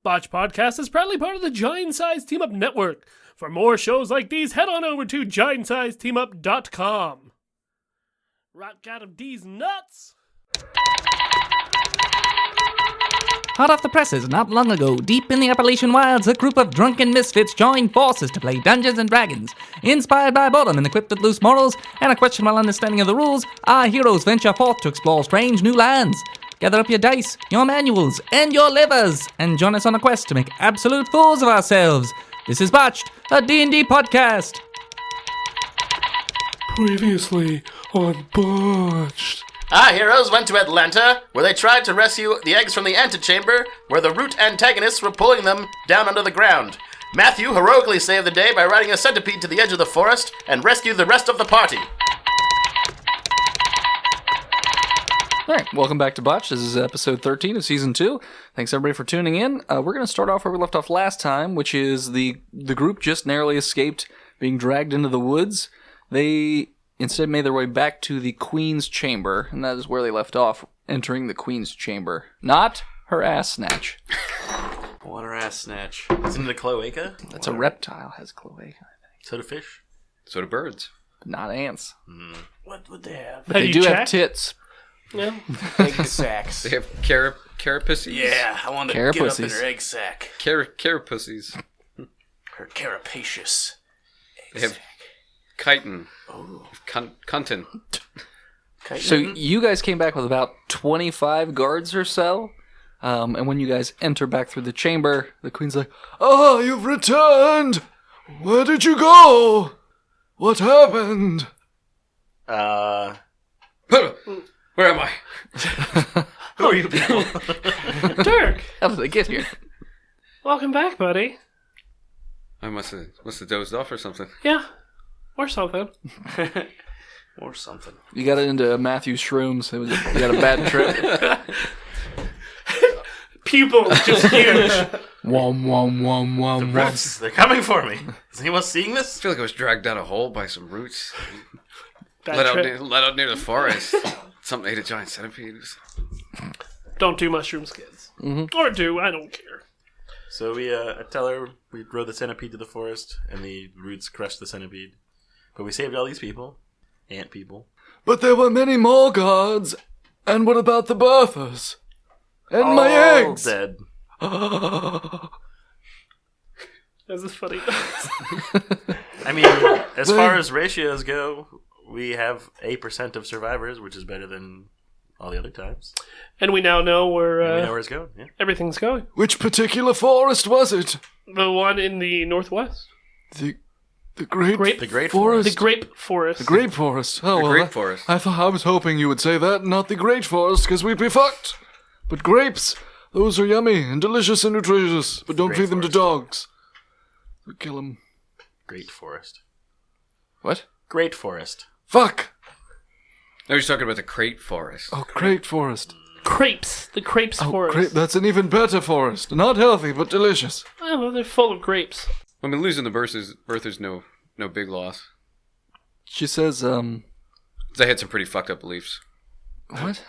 Botched Podcast is proudly part of the Giant Size Team Up Network. For more shows like these, head on over to giantsizeteamup.com. Rock out of these nuts! Hot off the presses, not long ago, deep in the Appalachian wilds, a group of drunken misfits joined forces to play Dungeons & Dragons. Inspired by boredom and equipped with loose morals and a questionable understanding of the rules, our heroes venture forth to explore strange new lands. Gather up your dice, your manuals, and your livers, and join us on a quest to make absolute fools of ourselves. This is Botched, a D&D podcast. Previously on Botched. Our heroes went to Atlanta, where they tried to rescue the eggs from the antechamber, where the root antagonists were pulling them down under the ground. Matthew heroically saved the day by riding a centipede to the edge of the forest and rescued the rest of the party. Alright, welcome back to Botched. This is episode 13 of season 2. Thanks everybody for tuning in. We're going to start off where we left off last time, which is the group just narrowly escaped being dragged into the woods. They instead made their way back to the Queen's Chamber, and that is where they left off, entering the Queen's Chamber. Not her ass snatch. What her ass snatch? Isn't it a cloaca? That's a reptile, has cloaca, I think. So do fish. So do birds. But not ants. What would they have? But they do have tits. Yeah. Egg sacks. They have carapaces? Yeah, I want to get up in Carapussies. her egg sack. Carapussies. Her carapacious. They have chitin. Content. So you guys came back with about 25 guards or so. And when you guys enter back through the chamber, the queen's like, "Ah, you've returned! Where did you go? What happened?" Where am I? Who are you people? Dirk, how did they get here? welcome back, buddy. I must have dozed off or something. Yeah, or something. Or something. You got into Matthew's shrooms. You got a bad trip. Pupil just huge. Rats, they're coming for me. Is anyone seeing I this? feel like I was dragged down a hole by some roots. Bad Let trip. out near the forest. Something ate a giant centipede. Don't do mushrooms, kids. Mm-hmm. Or do, I don't care. So we tell her we rode the centipede to the forest, and the roots crushed the centipede. But we saved all these people. Ant people. But there were many more guards. And what about the birthers? And my eggs! Dead. This is funny. I mean, as far as ratios go, we have 8% of survivors, which is better than all the other times. And we now know where, And we know where it's going. Yeah. everything's going. Which particular forest was it? The one in the northwest. The great The Great forest? The grape forest. The grape forest. Oh, The well, grape forest. I thought I was hoping you would say that, not the great forest, because we'd be fucked. But grapes, those are yummy and delicious and nutritious. But don't Great feed them to forest. dogs. We'll kill them. Great forest. What? Great forest. Fuck! No, he's talking about the crate forest. Oh, great forest. Crepes. The crepes Oh, forest. great. That's an even better forest. Not healthy, but delicious. Oh, well, they're full of grapes. I mean, losing the birthers no big loss. She says, They had some pretty fucked up beliefs. what?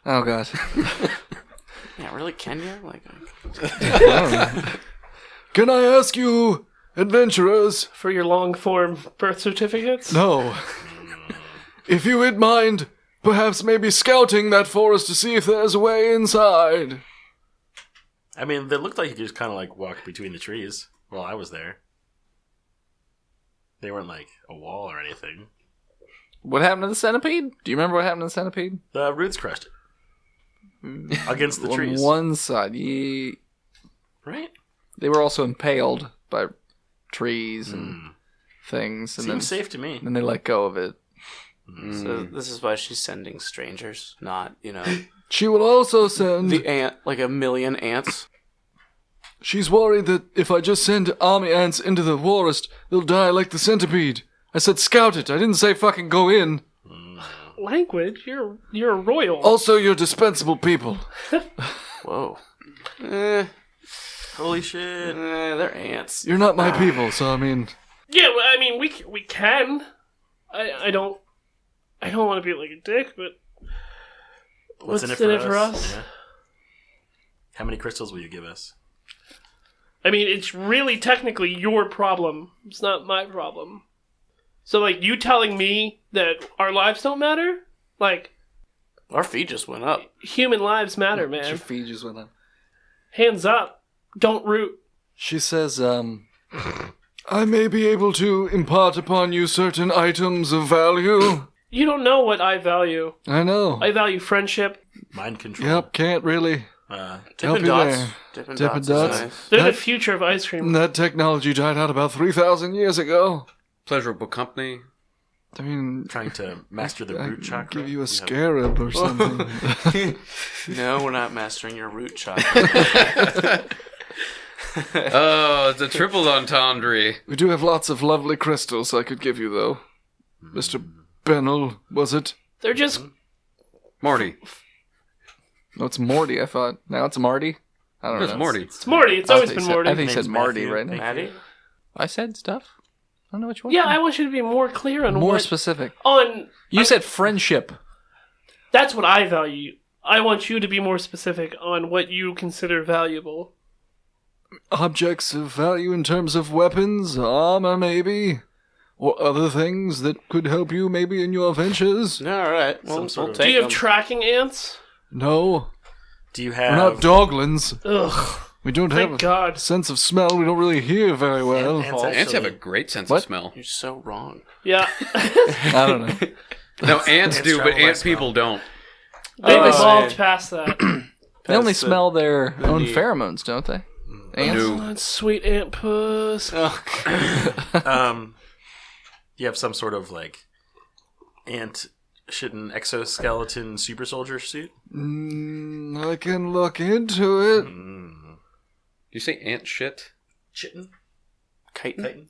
Oh, God. Yeah, really, Kenya? Like, Can I ask you, adventurers? For your long-form birth certificates? No. If you would mind, perhaps maybe scouting that forest to see if there's a way inside. I mean, they looked like you just kind of like walked between the trees while I was there. They weren't like a wall or anything. What happened to the centipede? Do you remember what happened to the centipede? The roots crushed it. Against the trees. On one side, yeah. Right? They were also impaled by trees and things. And Seems safe to me. then they let go of it. so this is why she's sending strangers, not, She will also send... the ant, like a million ants. She's worried that if I just send army ants into the forest, they'll die like the centipede. I said scout it. I didn't say fucking go in. Language? You're a royal. Also, you're dispensable people. Whoa. Holy shit. They're ants. You're not my people, so I mean... Yeah, well, I mean, we can. I don't want to be like a dick, but What's in it for us? Yeah. How many crystals will you give us? I mean, it's really technically your problem. It's not my problem. So, like, you telling me that our lives don't matter? Like, Our feet just went up. human lives matter, Your man. feet just went up. Hands up. Don't root. She says, I may be able to impart upon you certain items of value. You don't know what I value. I know. I value friendship. Mind control. Yep, can't really Uh, help Dippin' you Dots. there. Dippin' Dippin' Dots. Dots. Is nice. They're the That- future of ice cream. That technology died out about 3,000 years ago. Pleasurable company. I mean, trying to master the I root can chakra. give you a scarab or something. No, we're not mastering your root chakra. Oh, it's a triple entendre. We do have lots of lovely crystals I could give you, though. Mr. Bennell, was it? They're just... Morty. No, it's Morty, I thought. Now it's Marty? I don't It's know. Morty. It's Morty. It's always been Morty. I think he said Name's Marty Matthew. right now. Maddie? I said stuff? I don't know what you want. Yeah, I want you to be more clear on More what... specific. on... You said friendship. That's what I value. I want you to be more specific on what you consider valuable. Objects of value in terms of weapons, armor maybe, or other things that could help you maybe in your ventures. No, all right. Well, Some sort we'll of- take Do you have them. tracking ants? No, Do you we're have not doglins. Ugh. We don't Thank have God. a sense of smell. We don't really hear very well. Ants Ants have a actually- great sense What? of smell. You're so wrong. Yeah. I don't know. No, ants Ants do, but travel by ant smell. people don't. They've Oh, evolved man. past that. They only That's the- smell their own need. pheromones, don't they? Ants? No. That's sweet ant puss. you have some sort of like ant shitting exoskeleton super soldier suit? I can look into it. You say ant shit? Chitting? Chitin?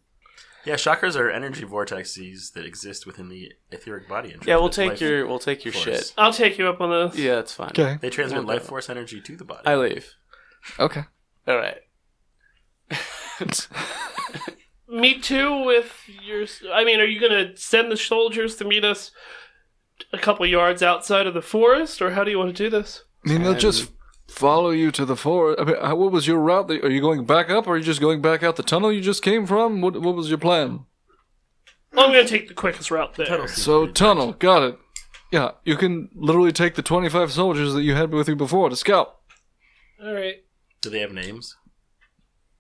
Yeah, chakras are energy vortices that exist within the etheric body. And Yeah, we'll transmit take your force. shit. I'll take you up on this. Yeah, that's fine. Okay. They transmit Okay. life force energy to the body. I leave. Okay. All right. Me too with your... I mean, are you going to send the soldiers to meet us a couple yards outside of the forest? Or how do you want to do this? I mean, they'll just follow you to the forest. I mean, what was your route? Are you going back up, or are you just going back out the tunnel you just came from? What was your plan? I'm going to take the quickest route there. So, tunnel, got it. Yeah, you can literally take the 25 soldiers that you had with you before to scout. All right. Do they have names?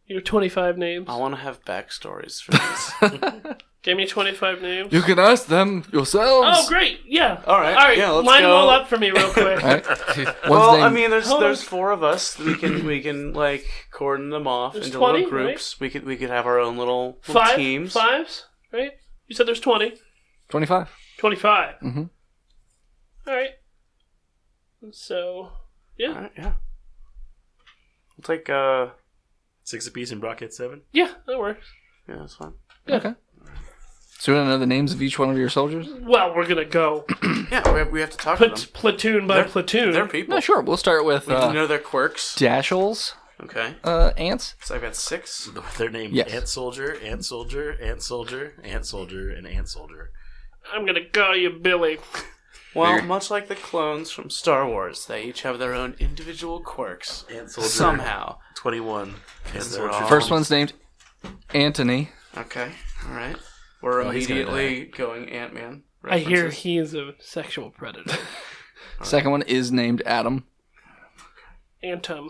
Your 25 names. I want to have backstories for these. Give me 25 names. You can ask them yourselves. Oh, great. Yeah. All right. All right. Yeah, let's Line them go. all up for me real quick. All right. One's Well, I named- mean, Hold there's on. 4 of us. We can like cordon them off There's into 20, little groups. We could have our own little teams. Fives, right? You said there's 20. 25. 25. Mhm. All right. So, yeah. All right, yeah. We'll take 6 apiece and Brock hit 7? Yeah, that works. yeah, that's fine. Okay. So, you want to know the names of each one of your soldiers? Well, we're going to go Yeah, we have to talk to them. platoon by platoon. They're people. No, sure. We'll start with We need to know their quirks. Dashel's Okay. ants. So I've got 6. They're named Yes. Ant Soldier, Ant Soldier, Ant Soldier, Ant Soldier, and Ant Soldier. I'm going to call you Billy. Well, Figure. much like the clones from Star Wars, they each have their own individual quirks. Ant Soldier Somehow. 21. Ant Soldier. all- First one's named Anthony. Okay. All right. We're Oh, he's gonna immediately going Ant-Man. I hear references. he is a sexual predator. Second one is named Adam. Antum.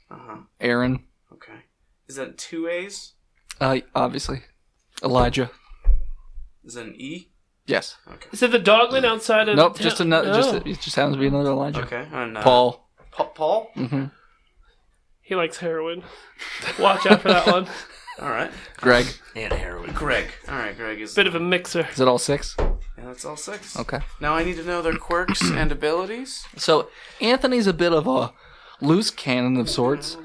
Uh-huh. Aaron. Okay. Is that 2 A's? Obviously. Elijah. Is that an E? Yes. Okay. Is it the dogman outside of Nope. town? Just another. Oh. It just happens to be another Elijah. Okay. And, Paul. Paul? Mm-hmm. He likes heroin. Watch out for that one. All right. Greg. And heroin. Greg. All right, Greg is... Bit of a mixer. Is it all 6? Yeah, that's all 6. Okay. Now I need to know their quirks and abilities. So Anthony's a bit of a loose cannon of sorts.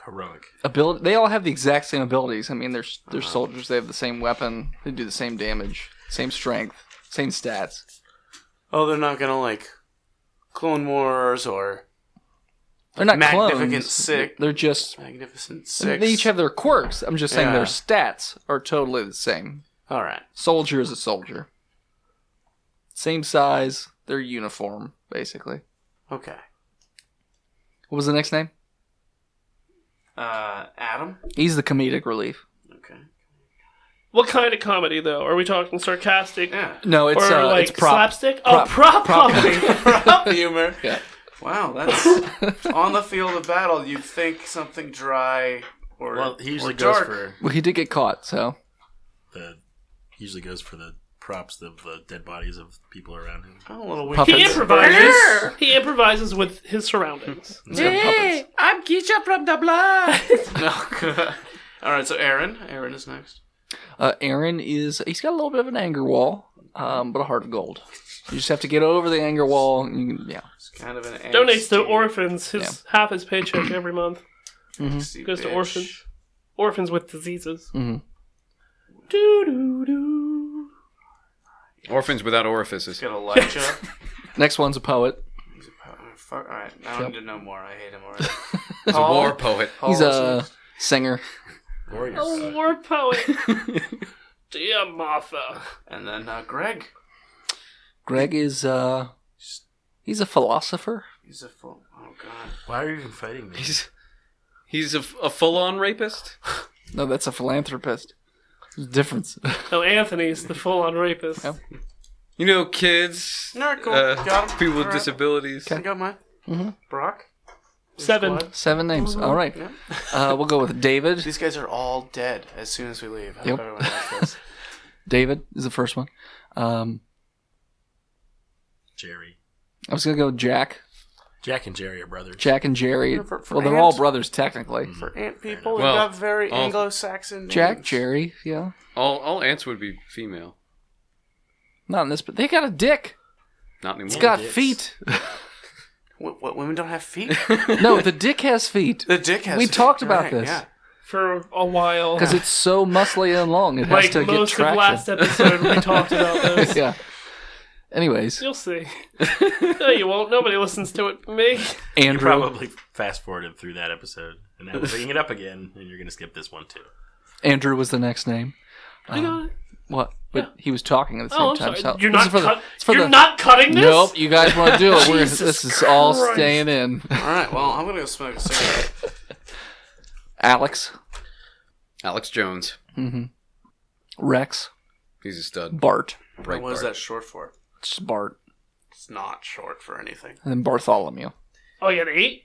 Heroic. Ability. They all have the exact same abilities. I mean, they're soldiers. They have the same weapon. They do the same damage, same strength, same stats. Oh, they're not gonna, like, Clone Wars or They're not Magnificent clones. Six. They're just. Magnificent I mean, 6. they each have their quirks. I'm just saying Yeah. their stats are totally the same. All right. Soldier is a soldier. Same size. Their uniform, basically. Okay. What was the next name? Adam? He's the comedic relief. Okay. What kind of comedy, though? Are we talking sarcastic? Yeah. No, it's Or like it's prop. slapstick? Prop comedy. Prop humor. Yeah. Wow, that's on the field of battle. You'd think something dry or Well, he usually or goes dark. for Well, he did get caught, so the props of the dead bodies of people around him. Oh, a little weird. Puppets. He improvises. He improvises with his surroundings. puppets. I'm Keisha from the blood. No. All right, so Aaron. Aaron is next. Aaron he's got a little bit of an anger wall, but a heart of gold. You just have to get over the anger wall. Yeah. It's kind of an Donates to angsty- orphans. Half his paycheck every month angsty goes to bitch. orphans. Orphans with diseases. Mhm. Doo doo doo. Orphans without orifices. Got Elijah. Next one's a poet. He's a fuck. All right, I don't need to know more. I hate him already. He's a war poet. He's a singer. Warriors. A war poet. Dear Martha. And then Greg. Greg is he's a philosopher. He's a full. Oh god. Why are you even fighting me? He's a full-on rapist. No, that's a philanthropist. There's a difference. No, Anthony's the full-on rapist. Yep. You know, kids, All right, cool. Got him. people with All right. disabilities. I got mine. Mm-hmm. Brock. 7. Squad. 7 names. All right. Yeah. We'll go with David. These guys are all dead as soon as we leave. I Yep. hope everyone knows this. David is the first one. Jerry. I was gonna go Jack. Jack and Jerry are brothers. Jack and Jerry. For Well, they're all ants? brothers technically. For ant people, Well, they got very all- Anglo-Saxon names. Jack, Jerry. Yeah. All ants would be female. Not in this, but they got a dick. Not anymore. It's got dicks. feet. What women don't have feet? No, the dick has feet. The dick has We feet. talked about Right, this. Yeah. For a while. Because it's so muscly and long, it has Like to get most of traction. last episode, we talked about this. Yeah. Anyways, You'll see. No, you won't. Nobody listens to it. Me. You Andrew. probably fast forwarded through that episode, and now we're bringing it up again, and you're going to skip this one too. Andrew was the next name. I got it. What? But he was talking at the same Oh, I'm time. sorry. So You're this not is for the- cut. it's for You're the- not cutting this. Nope, you guys want to do it. Jesus This is all Christ. staying in. All right. Well, I'm gonna go smoke a cigarette. Alex, Alex Jones. Rex, He's a stud. Bart. Right, What is Bart. that short for? It's just Bart. It's not short for anything. And then Bartholomew. Oh, you got 8.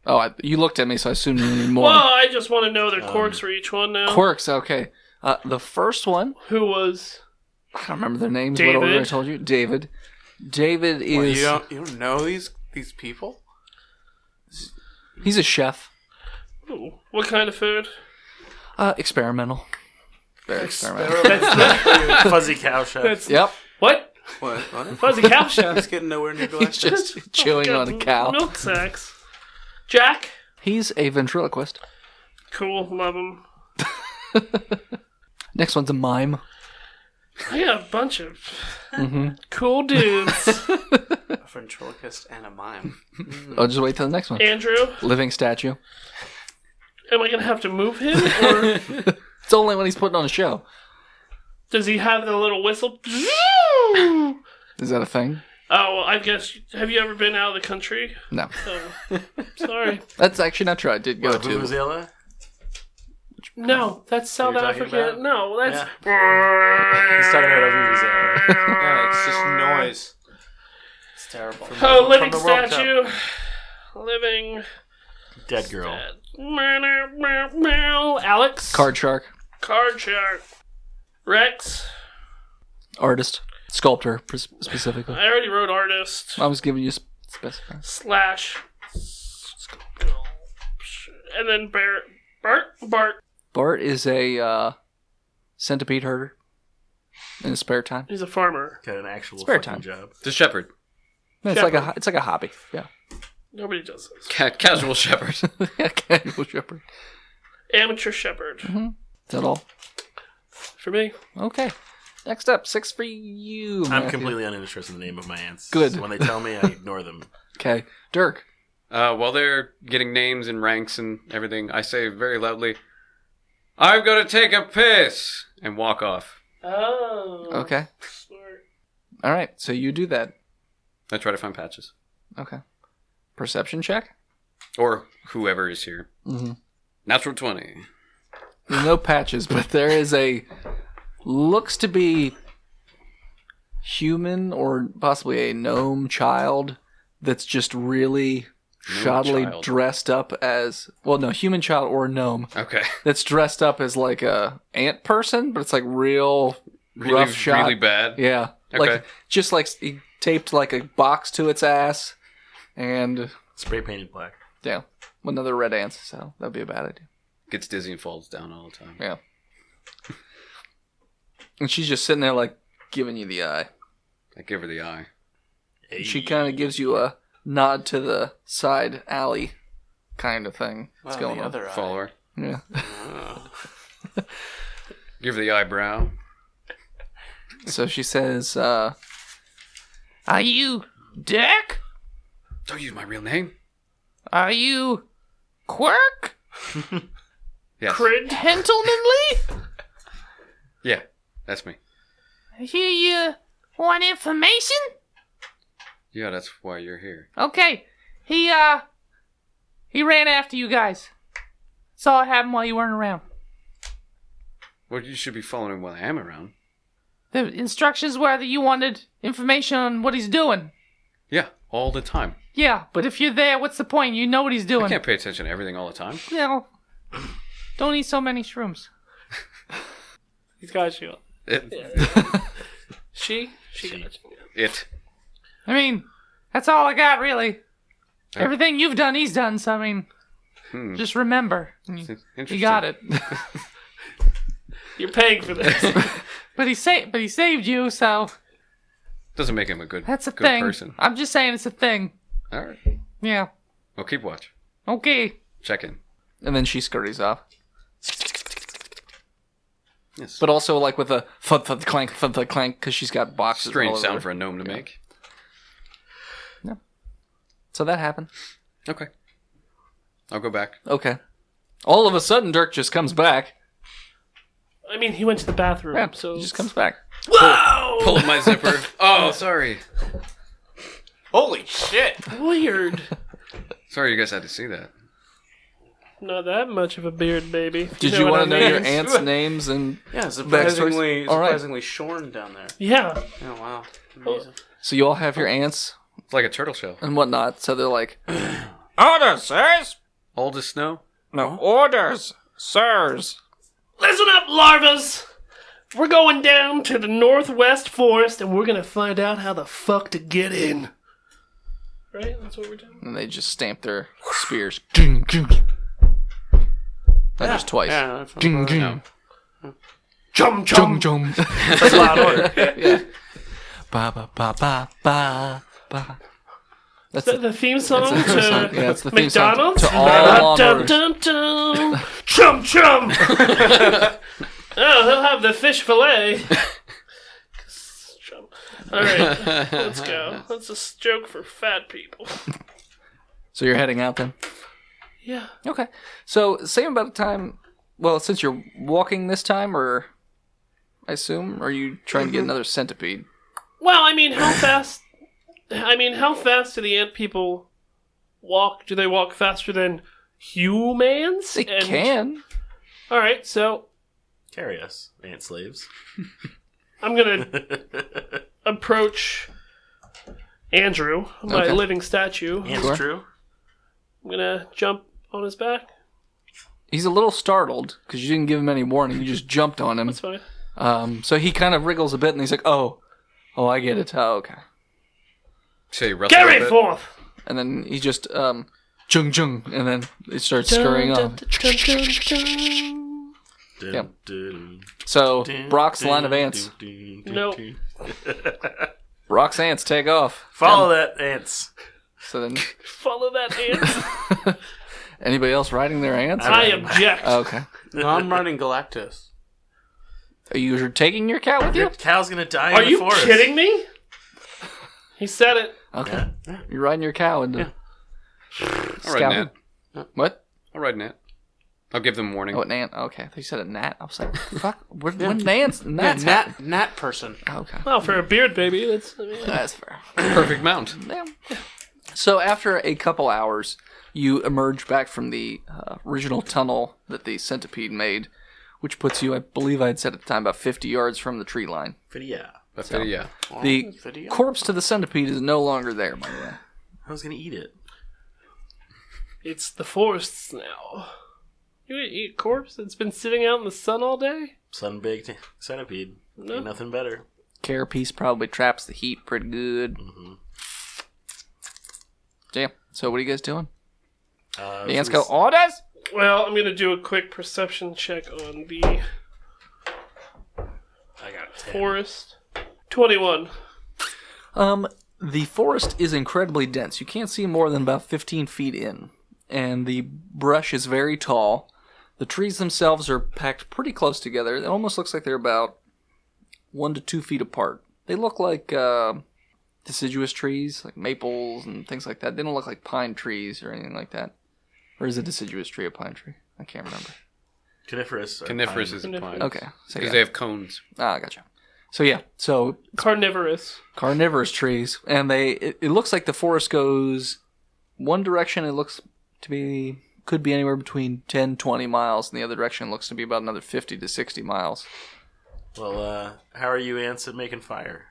Oh, you looked at me, so I assumed you need more. Well, I just want to know their quirks for each one now. Quirks, okay. The first one, Who was? I don't remember their names. What order I David. told you? David. David What, is... you don't know these people? He's a chef. Ooh, what kind of food? Experimental. Very experimental. That's Fuzzy cow chef. that's Yep. what? What? Fuzzy cow chef. It's getting nowhere near He's Gillespie. just chewing on a cow. Milk sacks. Jack. He's a ventriloquist. Cool. Love him. Next one's a mime. I got a bunch of cool dudes. A ventriloquist and a mime. I'll just wait till the next one. Andrew, Living statue. am I gonna have to move him, or It's only when he's putting on a show. does he have the little whistle? Is that a thing? Oh, well, I guess. Have you ever been out of the country? No. Oh, sorry. That's actually not true. I did go to... Vuvuzela? No, that's South You're talking Africa. about? No, that's. He's talking about a Vuvuzela. Yeah, it's just noise. It's terrible. Oh, living the World Cup. statue. Living. Dead girl. Alex. Card shark. Card shark. Rex. Artist. Sculptor, specifically. I already wrote artist. I was giving you specific. Slash. And then Bart. Bart is a centipede herder in his spare time. He's a farmer. Got an actual Spare fucking time. job. The shepherd. It's like a hobby. Yeah. Nobody does this. Casual shepherd. Casual shepherd. Amateur shepherd. Is that all? For me. Okay. Next up, 6 for you. I'm Matthew. completely uninterested in the name of my ants. Good. So when they tell me, I ignore them. Okay. Dirk. While they're getting names and ranks and everything, I say very loudly, "I'm gonna take a piss," and walk off. Oh. Okay. Smart. All right. So you do that. I try to find Patches. Okay. Perception check. Or whoever is here. Natural 20. There's no patches, but there is looks to be human or possibly a gnome child that's just really shoddily child. dressed up as, well, no, human child or gnome Okay. that's dressed up as like a ant person, but it's like real Really, rough shot. really bad. Yeah. Okay. Like, just like he taped like a box to its ass and, Spray painted black. yeah, another red ants, so that'd be a bad idea. Gets dizzy and falls down all the time. Yeah. And she's just sitting there like giving you the eye. I give her the eye. She kind of gives you a nod to the side alley kind of thing. What's going the on? other eye. Follow her. Yeah. Give her the eyebrow. So she says, are you Dick? Don't use my real name. Are you Quirk? Yes. Gentlemanly? Yeah, that's me. Hear you want information? Yeah, that's why you're here. Okay. He ran after you guys. Saw it happen while you weren't around. Well, you should be following him while I am around. The instructions were that you wanted information on what he's doing. Yeah, all the time. Yeah, but if you're there, what's the point? You know what he's I doing. can't pay attention to everything all the time. No. Don't eat so many shrooms. He's got you. It. She got you. It. I mean, that's all I got, really. Yeah. Everything you've done, he's done, so I mean, just remember. Interesting. You got it. You're paying for this. But he saved you, so Doesn't make him a good, that's a good thing. person. I'm just saying it's a thing. All right. Yeah. Well, keep watch. Okay. Check in. And then she scurries off. Yes. But also like with a thud thud clank, because she's got boxes. all Strange over sound her. for a gnome to make. So that happened. Okay. I'll go back. Okay. All of a sudden, Dirk just comes back. I mean, he went to the bathroom, Yeah, so he just comes back. Whoa! Pull up my zipper. Oh, sorry. Holy shit! Weird. Sorry you guys had to see that. Not that much of a beard, baby. Did you want to know your mean? aunt's names and Yeah, backstories? All right. shorn down there. Yeah. Oh wow, amazing. So you all have your aunts It's like a turtle shell. and whatnot. So they're like, Orders, sirs! Oldest snow? No, orders, sirs. Listen up, larvas! We're going down to the northwest forest and we're gonna find out how the fuck to get in. Right? That's what we're doing? and they just stamp their spears. Ding, ding. Not just twice. Yeah, that's Ding, ding. No. Chum Jum, chum! jum. That's a loud order. Yeah. Ba ba ba ba ba ba. That's Is that the theme song That's the to theme song. Yeah, it's the theme song McDonald's? to all dun, Lawn dun, dun, dun. Chum chum! Oh, he'll have the fish fillet. Chum. Alright, let's go. That's a joke for fat people. So you're heading out then? Yeah. Okay. So same about the time. Well, since you're walking this time, or I assume, or are you trying to get another centipede? Well, I mean, how fast do the ant people walk? Do they walk faster than humans? They can. All right, so Carry us, ant slaves. I'm gonna approach Andrew, my Okay. living statue. Ants Sure. true. I'm gonna jump on his back. He's a little startled because you didn't give him any warning. You just jumped on him. That's fine. So he kind of wriggles a bit, and he's like, "Oh, I get it. Oh, okay." Say rustle Carry a bit. forth. And then he just jung jung, and then it starts scurrying off. Dun, Yep. dun, So dun, Brock's dun, line of ants. dun, dun, Nope. dun. Brock's ants take off. Follow that, ants. So then, Follow that ant. anybody else riding their ants? I object. Okay. No, I'm riding Galactus. Are you taking your cat with Your you? cow's gonna die Are in the you forest. kidding me? He said it. Okay. You're riding your cow into I'll ride an scaffold. ant. What? I'll ride an ant. I'll give them warning. Oh, an ant. Okay. I thought you said a gnat. I was like, fuck. When ants? Gnats. Nat person. Okay. Well, for a beard baby, that's. I mean, That's fair. Perfect mount. Yeah. So after a couple hours, you emerge back from the original tunnel that the centipede made, which puts you, I believe I had said at the time, about 50 yards from the tree line. Yeah. That's it, yeah. The corpse to the centipede is no longer there, by the way. I was gonna eat it. It's the forests now. You gonna eat a corpse that's been sitting out in the sun all day? Sun-baked centipede. No. Ain't nothing better. Carapace probably traps the heat pretty good. Mm-hmm. Yeah. So what are you guys doing? The ants should go, we- orders? Well, I'm gonna do a quick perception check on the I got 10. forest. 21. The forest is incredibly dense. You can't see more than about 15 feet in. And the brush is very tall. The trees themselves are packed pretty close together. It almost looks like they're about 1 to 2 feet apart. They look like deciduous trees, like maples and things like that. They don't look like pine trees or anything like that. Or is a deciduous tree a pine tree? I can't remember. Coniferous. Coniferous is a Coniferous. pine. Okay. So Because yeah. they have cones. Ah, gotcha. So yeah. So Carnivorous. carnivorous trees, and it looks like the forest goes one direction. It looks to be could be anywhere between 10, 20 miles, and the other direction looks to be about another 50 to 60 miles. Well, how are you ants at making fire?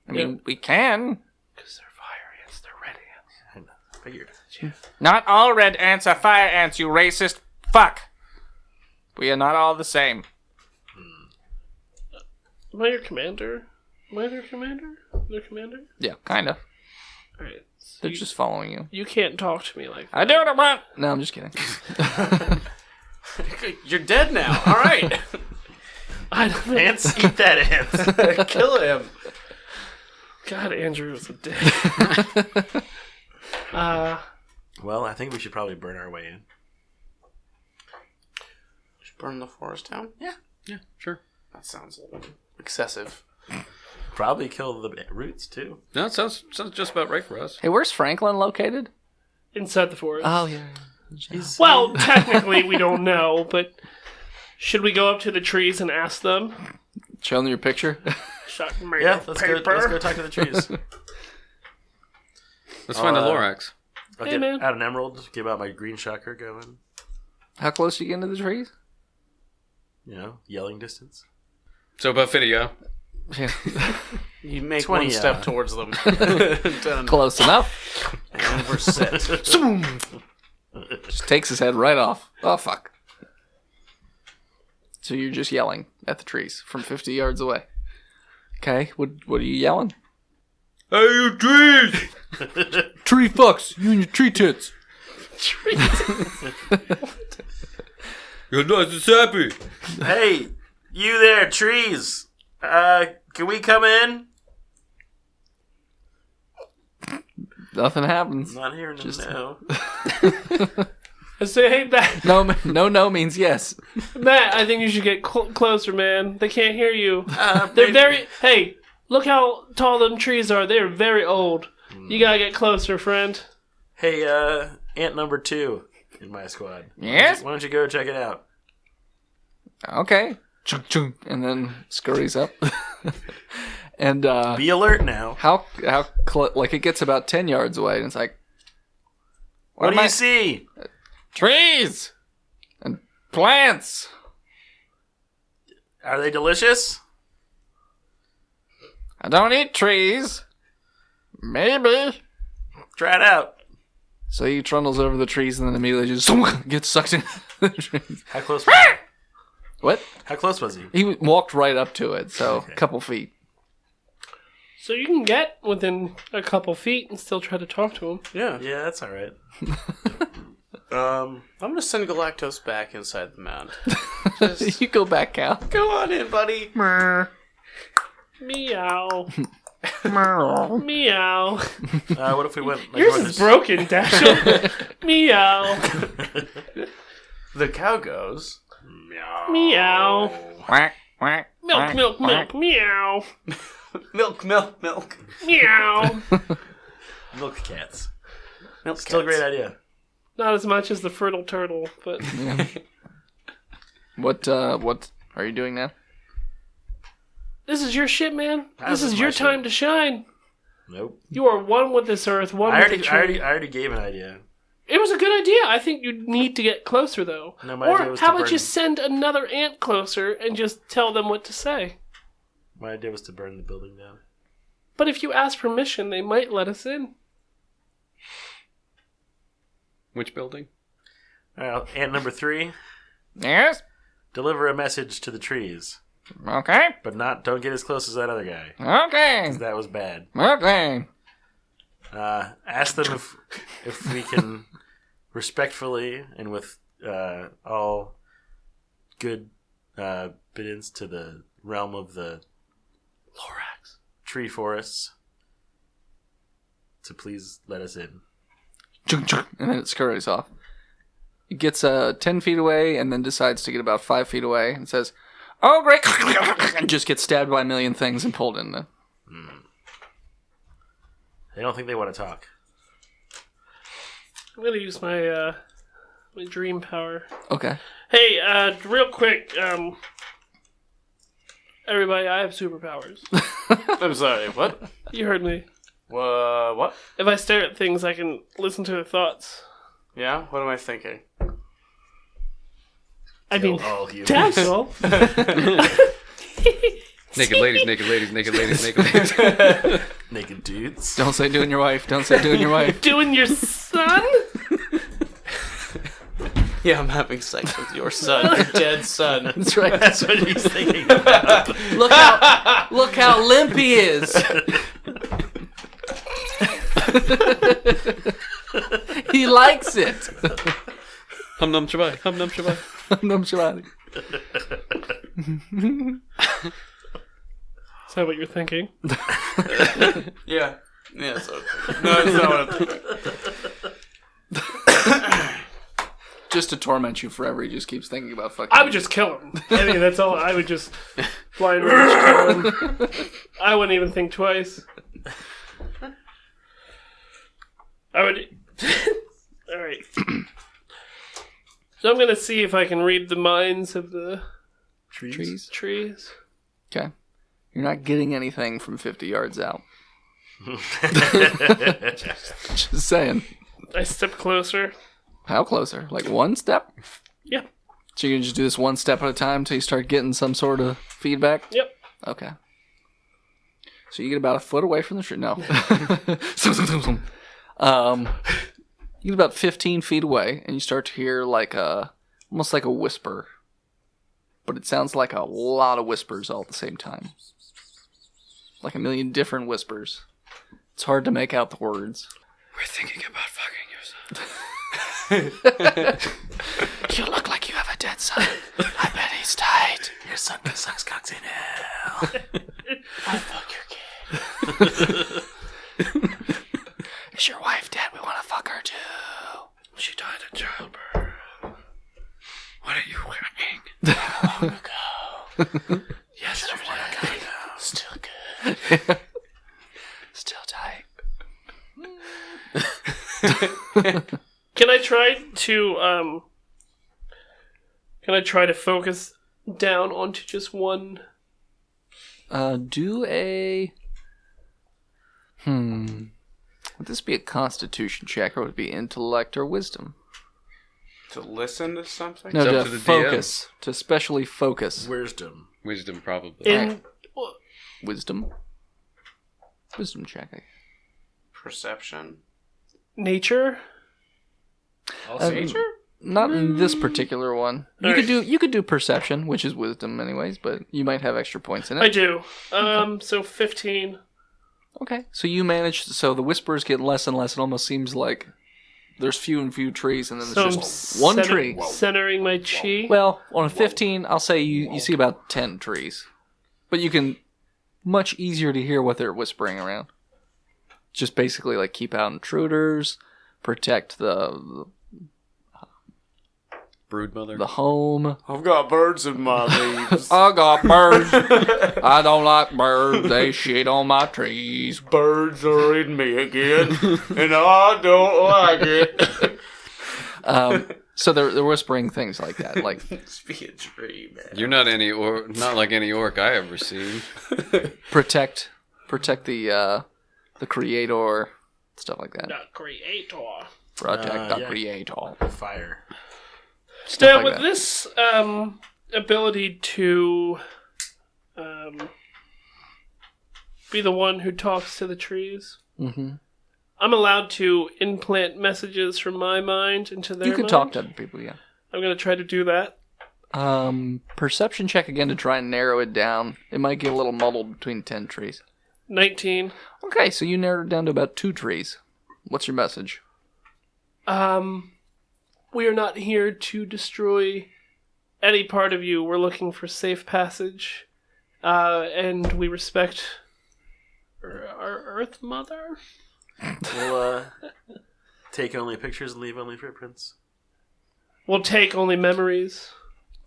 I mean, we can. Because they're fire ants, they're red ants. I know. Figured. Not all red ants are fire ants, you racist fuck. We are not all the same. Am I your commander? Am I their commander? Their commander? Yeah, kind of. Alright. So They're just following you. you can't talk to me like that. I do what I want. No, I'm just kidding. You're dead now. All right. Ants, eat that ants. Kill him. God, Andrew was a dick. Well, I think we should probably burn our way in. Just burn the forest down? Yeah. Yeah, sure. That sounds excessive. Probably kill the roots, too. No, it sounds just about right for us. Hey, where's Franklin located? Inside the forest. Oh, yeah. Well, technically we don't know, but should we go up to the trees and ask them? Show them your picture. Shot made Yeah, of let's paper. go talk to the trees. Let's find the Lorax. I'll Hey, get man. out an emerald, get out my green shocker going. How close do you get into the trees? You know, yelling distance. So about 50, yeah? Yeah. You make 20, one step towards them. Done. Close enough. And we're set. Just takes his head right off. Oh, fuck. So you're just yelling at the trees from 50 yards away. Okay, what are you yelling? Hey, you trees! Tree fucks, you and your tree tits. You're nice and happy. Hey, you there, trees. Can we come in? Nothing happens. Not hearing them now. I say, hey, Matt, No means yes. Matt, I think you should get closer, man. They can't hear you. They're Maybe- very... Hey, look how tall them trees are. They're very old. You gotta get closer, friend. Hey, ant number 2 in my squad. Yes? Why don't you go check it out? Okay. Chunk, chunk. And then scurries up. And Be alert now. how like it gets about 10 yards away and it's like, What do am I- you see? Trees and plants. Are they delicious? I don't eat trees. Maybe. Try it out. So he trundles over the trees and then immediately just gets sucked into the trees. How close was he? What? How close was he? He walked right up to it, so a couple feet. So you can get within a couple feet and still try to talk to him. Yeah. Yeah, that's all right. I'm gonna send Galactos back inside the mound. You go back, Cal. Go on in, buddy. Meow. Meow. What if we went like Yours north is or- broken, Dashiell. Meow. The cow goes. Meow. Quack, quack. Milk, milk, milk. Meow. Milk, milk, milk. Meow. Milk cats. Milk Still a cats. great idea. Not as much as the fertile turtle, but What are you doing now? this is your shit, man. This This is is my your shit. time to shine. Nope. You are one with this earth, one with the tree. I already gave an idea. It was a good idea. I think you need to get closer, though. No, my idea Or was how to about burn- you send another ant closer and just tell them what to say? My idea was to burn the building down. But if you ask permission, they might let us in. Which building? All right, ant number 3. Yes? Deliver a message to the trees, Okay. but don't get as close as that other guy. Okay. 'Cause that was bad. Okay. Ask them if we can respectfully and with all good biddance to the realm of the Lorax tree forests to please let us in. And then it scurries off. It gets 10 feet away and then decides to get about 5 feet away and says, "Oh, great!" and just gets stabbed by a million things and pulled in. They don't think they want to talk. I'm gonna use my my dream power. Okay. Hey, real quick, everybody, I have superpowers. I'm sorry, what? You heard me. What? If I stare at things, I can listen to their thoughts. Yeah? What am I thinking? I mean, all humans. that's all. Naked ladies, naked ladies, naked ladies, naked ladies. Naked dudes. Don't say doing your wife. Don't say doing your wife. Doing your son? Yeah, I'm having sex with your son, your dead son. That's right. That's what he's thinking about. Look how limp he is. He likes it. Hum num shabai, hum num shabai. Num shabbat. Is that what you're thinking? Yeah. Yeah, that's what I'm thinking. No, it's not what I'm thinking. Just to torment you forever, he just keeps thinking about fucking. I would just kill him. I mean, that's all. I would just blind rage kill him. I wouldn't even think twice. I would. All right. So I'm gonna see if I can read the minds of the trees. trees. Okay. You're not getting anything from 50 yards out. Just saying. I step closer. How closer? Like one step? Yeah. So you can just do this one step at a time until you start getting some sort of feedback? Yep. Okay. So you get about a foot away from the tree. No. You get about 15 feet away, and you start to hear like almost like a whisper. But it sounds like a lot of whispers all at the same time. Like a million different whispers. It's hard to make out the words. We're thinking about fucking your son. You look like you have a dead son. I bet he's died. Your son sucks cocks in hell. I fuck your kid. Is your wife dead? We want to fuck her too. She died in childbirth. What are you wearing? Long ago. Yesterday. Still good. Still tight. Can I try to focus down onto just one? Do a... Would this be a constitution check, or would it be intellect or wisdom? To listen to something? No, It's to up to the focus. To specially focus. Wisdom. Wisdom, probably. In Wisdom. Wisdom check. Perception? nature? Also nature? Not in this particular one. You could do perception, which is wisdom anyways, but you might have extra points in it. I do. So 15. Okay. So you manage, so the whispers get less and less. It almost seems like there's few and few trees, and then So there's I'm just one tree. Centering my chi. Well, on a 15, I'll say you see about 10 trees. But you can, much easier to hear what they're whispering around. Just basically like keep out intruders, protect the Broodmother. home. I've got birds in my leaves. I got birds. I don't like birds. They shit on my trees. Birds are in me again, and I don't like it. So they're whispering things like that, like It's be a tree, man. You're not not like any orc I ever seen. protect the creator, stuff like that. Not creator. Project.create all. Fire. Stuff Now, like with that. this ability to be the one who talks to the trees, Mm-hmm. I'm allowed to implant messages from my mind into their You can mind? talk to other people, yeah. I'm going to try to do that. Perception check again to try and narrow it down. It might get a little muddled between 10 trees. 19. Okay, so you narrowed it down to about 2 trees. What's your message? We are not here to destroy any part of you. We're looking for safe passage. And we respect our Earth Mother. We'll take only pictures and leave only footprints. We'll take only memories.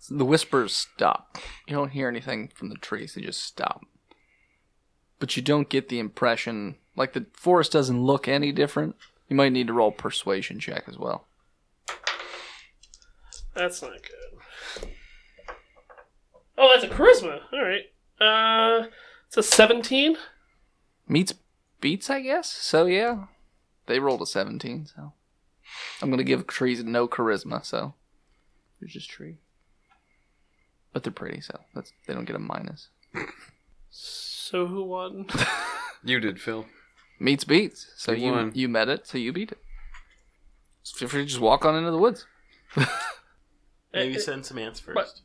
The whispers stop. You don't hear anything from the trees, they just stop. But you don't get the impression, like the forest doesn't look any different. You might need to roll a persuasion check as well. That's not good. Oh, that's a charisma. All right. It's a 17. Meets beats, I guess. So yeah, they rolled a 17. So I'm gonna give trees no charisma. So there's just tree, but they're pretty, so they don't get a minus. So who won? You did, Phil. Meets beats. So You won. you met it, so you beat it. So feel free to just walk on into the woods. Maybe send some ants first.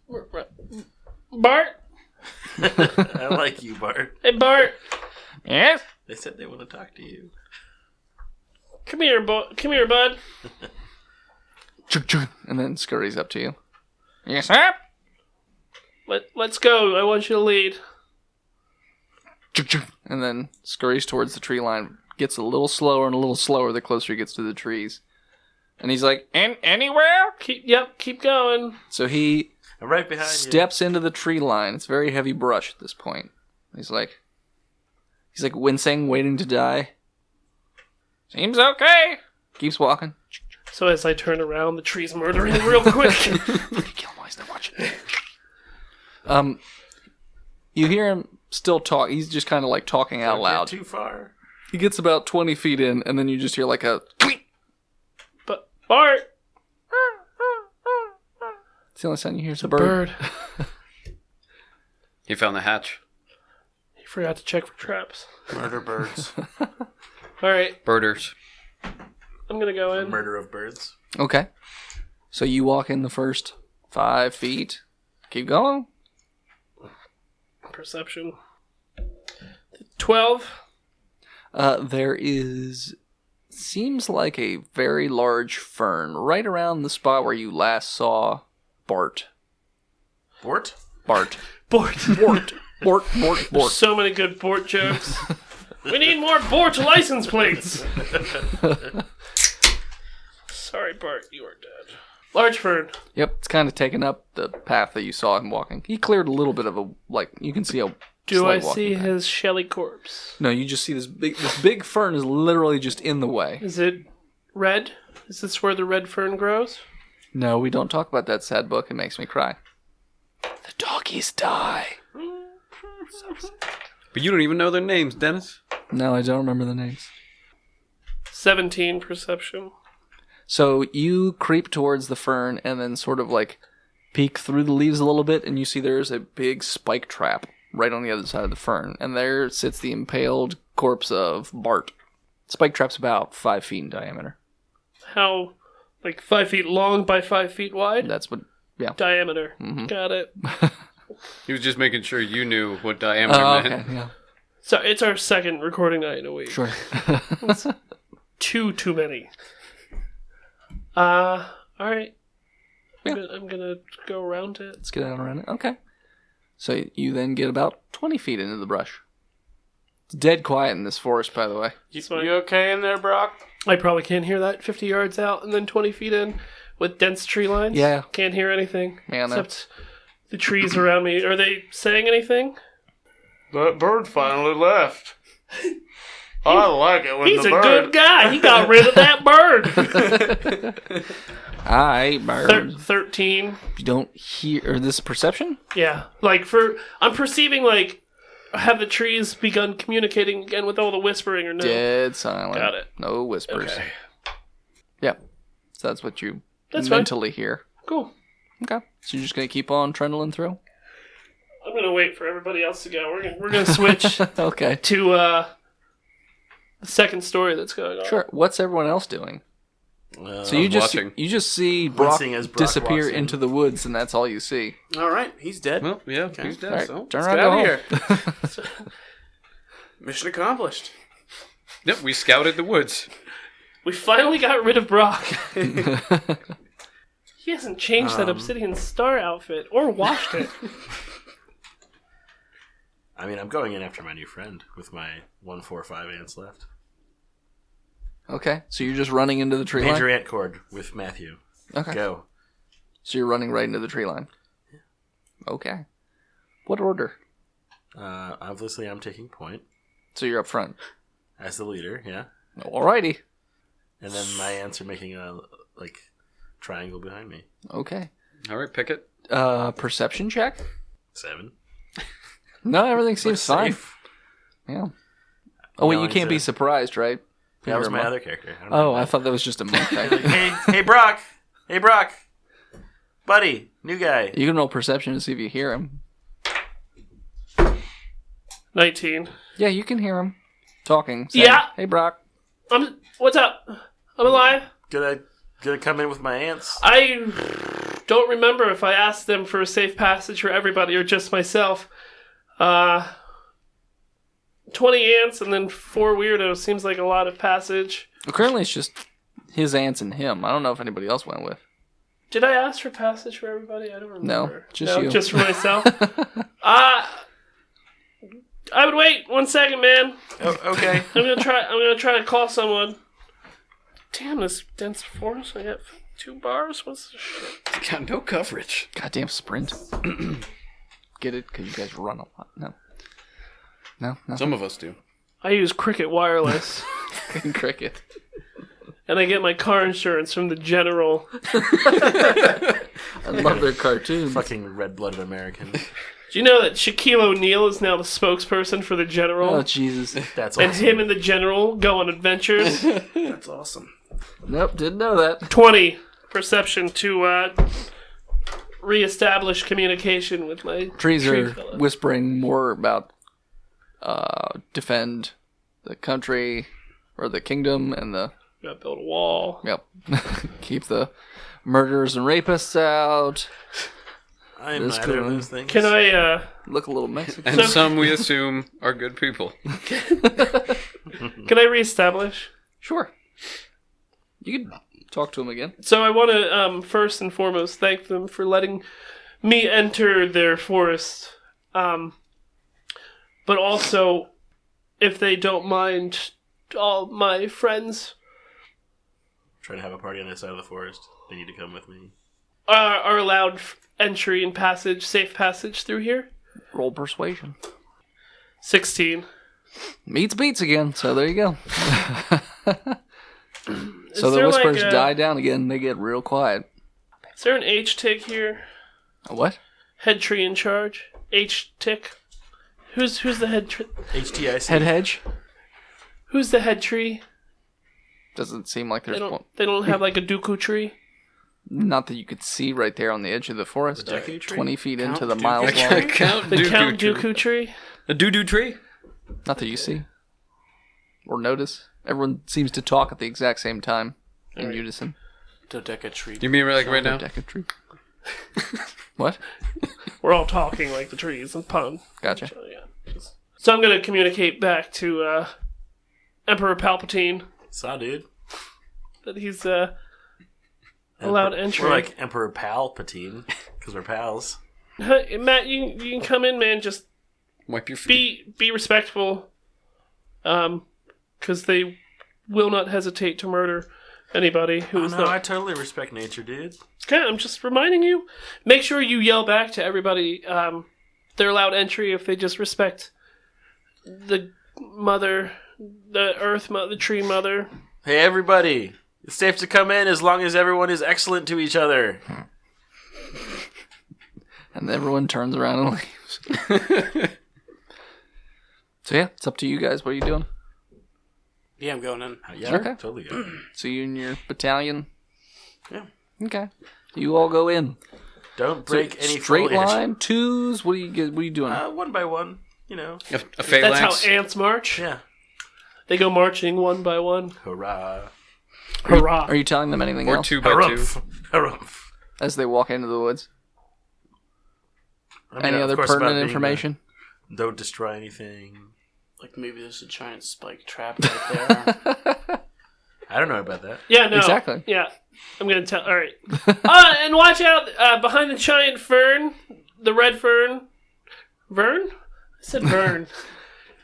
Bart? I like you, Bart. Hey, Bart. Yes. They said they want to talk to you. Come here, come here, bud. And then scurries up to you. Yes, sir. Let's go. I want you to lead. And then scurries towards the tree line. Gets a little slower and a little slower the closer he gets to the trees. And he's like, anywhere? Keep going. So he I'm right behind steps into the tree line. It's very heavy brush at this point. He's like wincing, waiting to die. Seems okay. Keeps walking. So as I turn around, the tree's murdering real quick. Kill noise, they're watching. You hear him still talk. He's just kind of like talking out you. loud. Too far. He gets about 20 feet in, and then you just hear like a tweet. But Bart, It's the only sound you hear is a bird. He found the hatch. He forgot to check for traps. Murder birds. All right, Birders. I'm gonna go in. Murder of birds. Okay. So you walk in the first 5 feet. Keep going. Perception. 12. There seems like a very large fern right around the spot where you last saw Bart. Bort? Bart. Bort. Bort. So many good Bort jokes. We need more Bort license plates. Sorry, Bart, you are dead. Large fern. Yep, it's kind of taken up the path that you saw him walking. He cleared a little bit of you can see a Do I slight see walking path. his shelly corpse? No, you just see this big fern is literally just in the way. Is it red? Is this where the red fern grows? No, we don't talk about that sad book. It makes me cry. The doggies die. But you don't even know their names, Dennis. No, I don't remember the names. 17 perception. So you creep towards the fern and then sort of like peek through the leaves a little bit, and you see there's a big spike trap right on the other side of the fern. And there sits the impaled corpse of Bart. Spike trap's about 5 feet in diameter. How, like 5 feet long by 5 feet wide? That's what, yeah. Diameter. Got it. He was just making sure you knew what diameter Oh, meant. okay, yeah. So it's our second recording night in a week. Sure. Too many. All right. Yeah. I'm gonna go around it. Let's get out around it. Okay. So you then get about 20 feet into the brush. It's dead quiet in this forest, by the way. You okay in there, Brock? I probably can't hear that 50 yards out and then 20 feet in with dense tree lines. Yeah. Can't hear anything. Yeah, no. Except the trees around me. Are they saying anything? That bird finally left. I like it when He's the a bird... good guy. He got rid of that bird. Hi, bird. 13. You don't hear... Or this perception? Yeah. I'm perceiving, have the trees begun communicating again with all the whispering or no? Dead silent. Got it. No whispers. Okay. Yep. That's what you That's fine. mentally hear. Cool. Okay. So you're just going to keep on trundling through? I'm gonna wait for everybody else to go. We're gonna switch Okay. to the second story that's going on. Sure. What's everyone else doing? So I'm watching. you just see Brock Wincing as Brock disappear walks in. into the woods, and that's all you see. All right, he's dead. Well, yeah, he's dead. All right, So. turn Let's around, get go out home. of here. Mission accomplished. Yep, we scouted the woods. We finally got rid of Brock. He hasn't changed that Obsidian Star outfit or washed it. I mean, I'm going in after my new friend with my 145 ants left. Okay, so you're just running into the tree Major line? ant cord with Matthew. Okay. Go. So you're running right into the tree line? Okay. What order? Obviously, I'm taking point So you're up front. as the leader, yeah. Alrighty. And then my ants are making a, triangle behind me. Okay. All right, pick it. Perception check? 7. No, everything seems Looks fine. safe. Yeah. Oh, wait, you Yelling can't be to- surprised, right? That was You're a my monk. other character. I don't Oh, know I that. thought that was just a monk. Hey, Brock! Hey, Brock! Buddy, new guy. You can roll perception to see if you hear him. 19. Yeah, you can hear him talking. saying, Yeah. Hey, Brock. What's up? I'm alive. Gonna come in with my ants. I don't remember if I asked them for a safe passage for everybody or just myself. 20 ants and then 4 weirdos seems like a lot of passage. Well, currently, it's just his aunts and him. I don't know if anybody else went with. Did I ask for passage for everybody? I don't remember. just you. Just for myself. I would wait 1 second, man. Oh, okay. I'm gonna try to call someone. Damn, this dense forest. I got 2 bars. What's this shit? Got no coverage. Goddamn sprint. Get it? Because you guys run a lot. No. No? Some of us do. I use Cricket Wireless, Cricket. and I get my car insurance from the General. I love their cartoons. Fucking red-blooded American. Do you know that Shaquille O'Neal is now the spokesperson for the General? Oh, Jesus. That's and awesome. him and the General go on adventures. That's awesome. Nope, didn't know that. 20 perception to reestablish communication with my Trees tree are fellow. whispering more about defend the country or the kingdom and the Gotta build a wall. keep the murderers and rapists out. I'm That's neither of cool. those things. Can I Look a little Mexican. And some we assume are good people. can I reestablish? Sure. You can talk to him again. So I want to first and foremost thank them for letting me enter their forest. But also, if they don't mind, all my friends Trying to have a party on this side of the forest. They need to come with me. are allowed entry and passage, safe passage through here. Roll persuasion. 16. Meets beats again, so there you go. Is So the there whispers like a- die down again. They get real quiet. Is there an H-tick here? A what? Head tree in charge? H-tick? Who's the head tree? HTIC. Head hedge? Who's the head tree? Doesn't seem like there's one. They don't have like a Dooku tree? Not that you could see right there on the edge of the forest. The Dooku tree? 20 feet into Count the Dooku miles tree? long. Count The Dooku Count tree. Dooku tree? A doo-doo tree? Not that you see. Or notice. Everyone seems to talk at the exact same time. In unison. Dodeca tree. You mean like right now? Deca tree. What? We're all talking like the trees and pun. Gotcha. So, yeah. So I'm going to communicate back to Emperor Palpatine Saw, dude. that he's allowed entry. We're like Emperor Palpatine, because we're pals. Hey, Matt, you can come in, man. Just Wipe your feet. be respectful. Because they will not hesitate to murder anybody who is No, I not. totally respect nature, dude. Okay, I'm just reminding you. Make sure you yell back to everybody. They're allowed entry if they just respect the mother, the earth, the tree mother. Hey, everybody. It's safe to come in as long as everyone is excellent to each other. And everyone turns around and leaves. So yeah, it's up to you guys. What are you doing? Yeah, I'm going in. Yeah, Okay. totally good. So you and your battalion Okay. You all go in. Don't break any straight foliage. line, twos. What are you doing? One by one, you know. A phalanx. That's how ants march. Yeah. They go marching one by one. Hurrah. Hurrah! Are you telling them anything or else 2 by 2. Harumph. Harumph. as they walk into the woods? I mean, Any of other course, about pertinent being information? don't destroy anything. Like maybe there's a giant spike trap right there. I don't know about that. Yeah, no. Exactly. Yeah. I'm going to tell. All right. And watch out behind the giant fern, the red fern. Vern? I said Vern.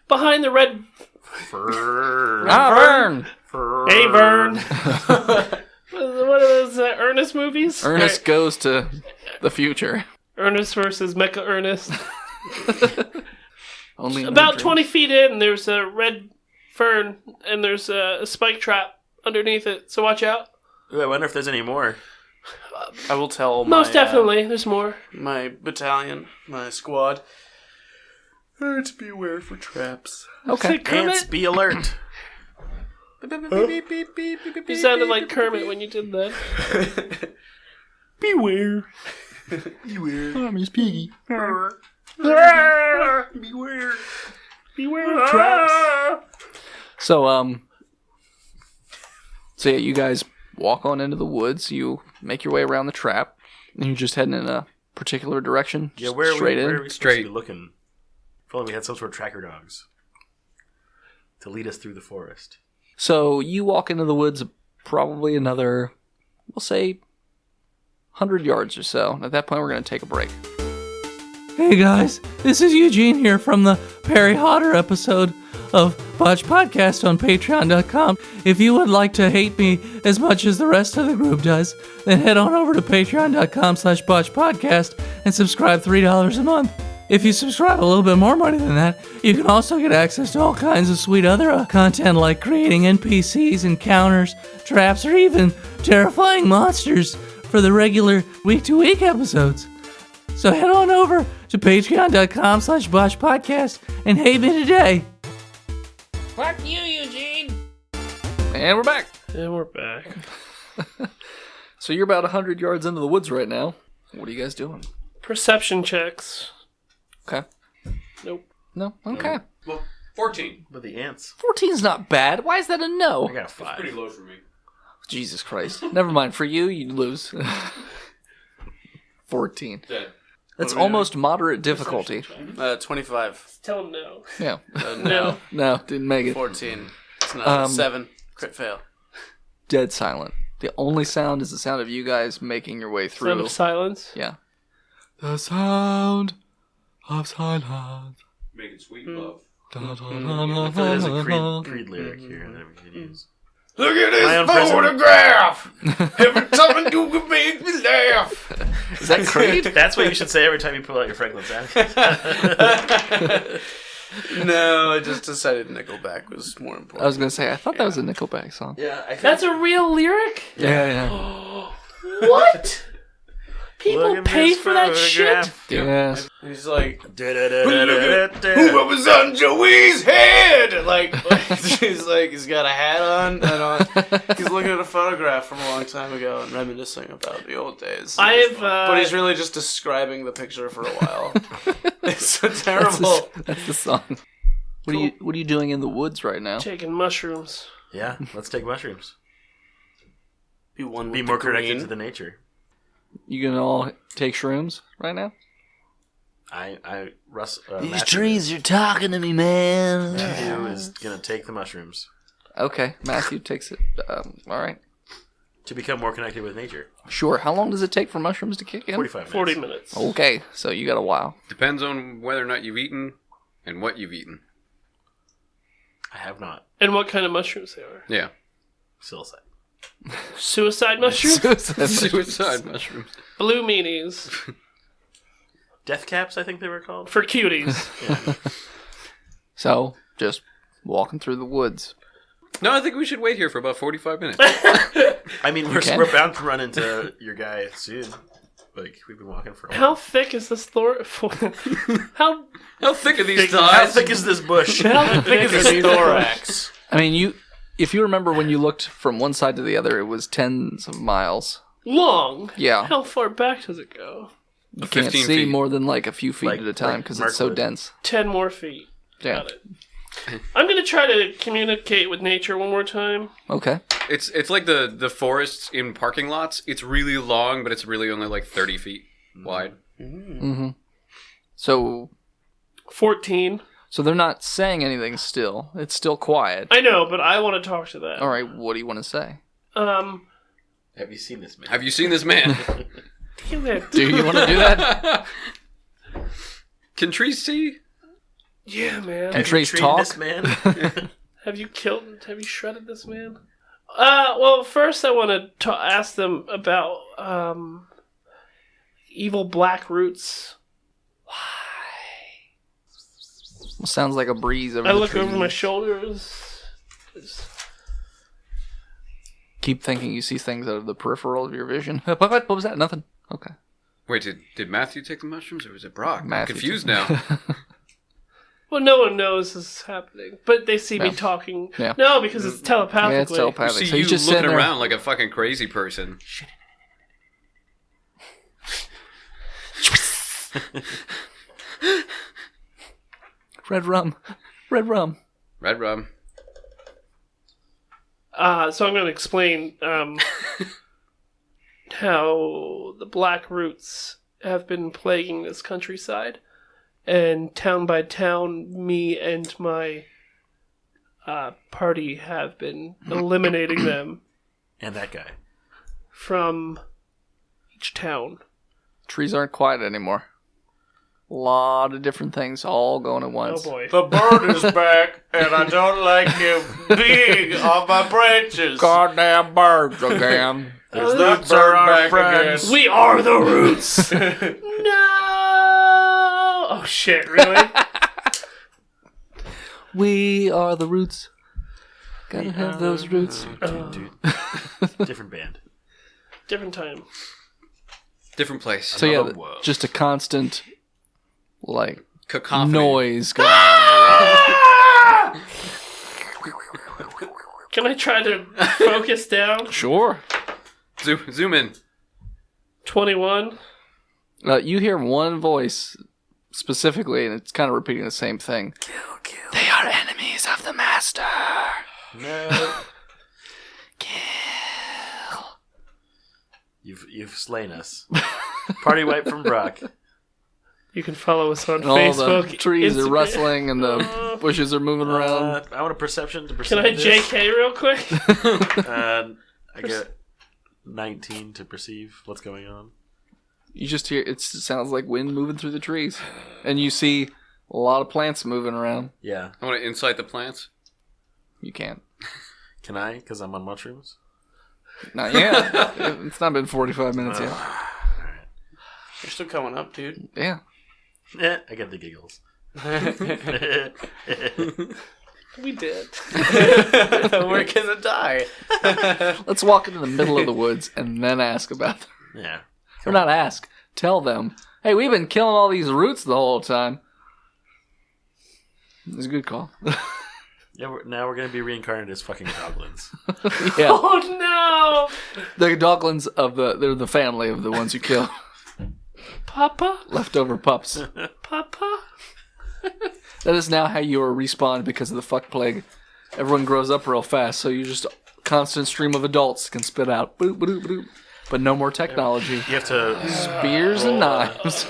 Behind the red. Fern. Vern! Fern. Hey, Vern. What are those Ernest movies? Ernest goes to the future. Ernest versus Mecha Ernest. Only in About the 20 feet in, there's a red fern, and there's a spike trap underneath it, so watch out. Ooh, I wonder if there's any more. I will tell Most definitely, there's more. my battalion, my squad, to beware for traps. Okay. Kermit? Ants, be alert. You sounded like Kermit when you did that. Beware. Beware. Miss Piggy. Beware. Beware of traps. So yeah, you guys walk on into the woods. You make your way around the trap, and you're just heading in a particular direction. Yeah, just where are straight we, in. where are we supposed Straight. to be looking? If only we had some sort of tracker dogs to lead us through the forest. So you walk into the woods probably another, we'll say, 100 yards or so. At that point, we're going to take a break. Hey guys, this is Eugene here from the Perry Hodder episode of Botched Podcast on Patreon.com. If you would like to hate me as much as the rest of the group does, then head on over to Patreon.com/BotchedPodcast and subscribe $3 a month. If you subscribe a little bit more money than that, you can also get access to all kinds of sweet other content like creating NPCs, encounters, traps, or even terrifying monsters for the regular week-to-week episodes. So head on over to patreon.com/BotchedPodcast and hate me today. Fuck you, Eugene. And we're back. And we're back. So you're about 100 yards into the woods right now. What are you guys doing? Perception checks. Okay. Nope. No? Okay. Well, 14. But the ants. 14's not bad. Why is that a no? I got a 5. Pretty low for me. Jesus Christ. Never mind. For you, you lose. 14. Dead. That's almost moderate difficulty. 25. Tell him no. Yeah. No. No, didn't make it. 14. It's not 7. Crit fail. Dead silent. The only sound is the sound of you guys making your way through. Sound of silence. Yeah. The sound of silence. Making sweet love. I feel like there's a Creed lyric here that we could use. Look at My own prison. photograph! Every time you can make me laugh! Is that Creed? That's what you should say every time you pull out your Franklin sack. No, I just decided Nickelback was more important. I was going to say, I thought that was a Nickelback song. Yeah, I think That's a real lyric? Yeah. What? People Look at pay this for that shit? photograph. Yes. He's like, Da-da-da-da-da-da. was on Joey's head? Like he's got a hat on, and he's looking at a photograph from a long time ago and reminiscing about the old days. But he's really just describing the picture for a while. It's so terrible. That's the song. What are you doing in the woods right now? Taking mushrooms. Yeah, let's take mushrooms. Be one with Be the more connected green. to the nature. You gonna all take shrooms right now? Matthew are talking to me, man. is gonna take the mushrooms Okay, Matthew takes it. All right. to become more connected with nature. Sure. How long does it take for mushrooms to kick in? 45 minutes. 40 minutes. Okay, so you got a while. Depends on whether or not you've eaten and what you've eaten. I have not. And what kind of mushrooms they are? Yeah. Psilocybin. Suicide mushrooms? Suicide mushrooms. Blue meanies. Death caps, I think they were called. For cuties. So, just walking through the woods. No, I think we should wait here for about 45 minutes. I mean, we're bound to run into your guy soon. Like, we've been walking for a while. How thick is this How How thick are these How ties? thick is this bush? how thick is this Thorax. I mean, if you remember when you looked from one side to the other, it was tens of miles long. Yeah. How far back does it go? You can't 15 see feet. more than like a few feet Like- at a time like because it's so Markwood. dense. 10 more feet. Yeah. Got it. I'm going to try to communicate with nature one more time. Okay. It's like the forests in parking lots. It's really long, but it's really only like 30 feet wide. Mm-hmm. So 14. they're not saying anything still. It's still quiet. I know, but I want to talk to them. All right, what do you want to say? Have you seen this man? Have you seen this man? Damn it. Do you want to do that? Can trees see? Yeah, man. Can trees Treating talk? this man? Have you shredded this man? Well, first I want to ask them about, evil black roots. Sounds like a breeze over I the look over trees. my shoulders. Keep thinking you see things out of the peripheral of your vision. What was that? Nothing. Okay. Wait, did Matthew take the mushrooms or was it Brock? I'm Matthew confused took- now. Well, no one knows this is happening, but they see me Yeah. talking. Yeah. No, because it's telepathically. Yeah, it's I telepathic. see So you you just looking sitting there. around like a fucking crazy person. Red rum. Red rum. Red rum. So I'm going to explain how the black roots have been plaguing this countryside, and town by town, me and my party have been eliminating them And that guy. from each town. Trees aren't quiet anymore. A lot of different things all going at Oh once. boy. The bird is back, and I don't like you being on my branches. Goddamn birds again. There's that bird back friends. again. We are the roots! No! Oh shit, really? We are the roots. Gotta have those roots. Dude. Different band. Different time. Different place. So yeah, Another world. just a constant, like, Cacophony. noise going Can I try to focus down? Sure. Zoom in. 21. You hear one voice specifically, and it's kind of repeating the same thing. Kill. They are enemies of the master. No. Kill. You've slain us. Party wipe from Brock. You can follow us on And all Facebook. the trees are Instagram. rustling, and the bushes are moving around. I want a perception to Can perceive I this. JK real quick? I get 19 to perceive what's going on. You just hear it sounds like wind moving through the trees, and you see a lot of plants moving around. Yeah. I want to insight the plants. You can't. Can I? Because I'm on mushrooms? Not yet. It's not been 45 minutes yet. You're still coming up, dude. Yeah. I get the giggles. We did. We're gonna die. Let's walk into the middle of the woods and then ask about them. Yeah. Or not ask. Tell them. Hey, we've been killing all these roots the whole time. It's a good call. Yeah. Now we're going to be reincarnated as fucking goblins. Yeah. Oh no! The Doglins they're the family of the ones you kill. Papa? Leftover pups. Papa? That is now how you are respawned because of the fuck plague. Everyone grows up real fast, so you just constant stream of adults can spit out. Boop, boop, boop. But no more technology. You have to Spears and knives.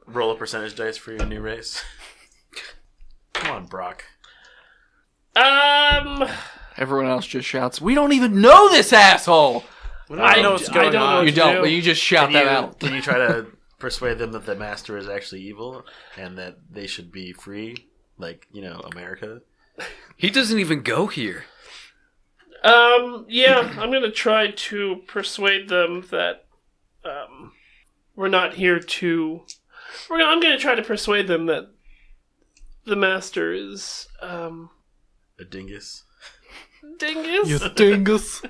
roll a percentage dice for your new race. Come on, Brock. Everyone else just shouts, "We don't even know this asshole!" I know what's going know on. what You to don't, do. but you just shout that out. Can you try to persuade them that the master is actually evil and that they should be free? Like, America? He doesn't even go here. Yeah, I'm gonna try to persuade them that, we're not here to... I'm gonna try to persuade them that the master is, A dingus? dingus? dingus.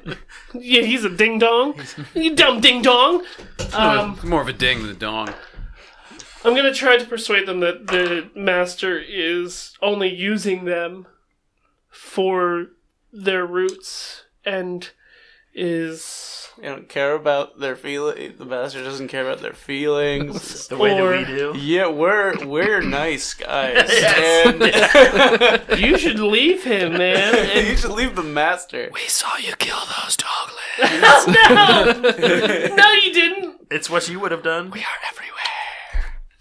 Yeah, he's a ding-dong. You dumb ding-dong! More of a ding than a dong. I'm gonna try to persuade them that the master is only using them for their roots and is They don't care about their feelings. The master doesn't care about their feelings. The way that we do. Yeah, we're nice guys. Yes. And You should leave him, man. And you should leave the master. We saw you kill those doglets. no, you didn't. It's what you would have done. We are everywhere.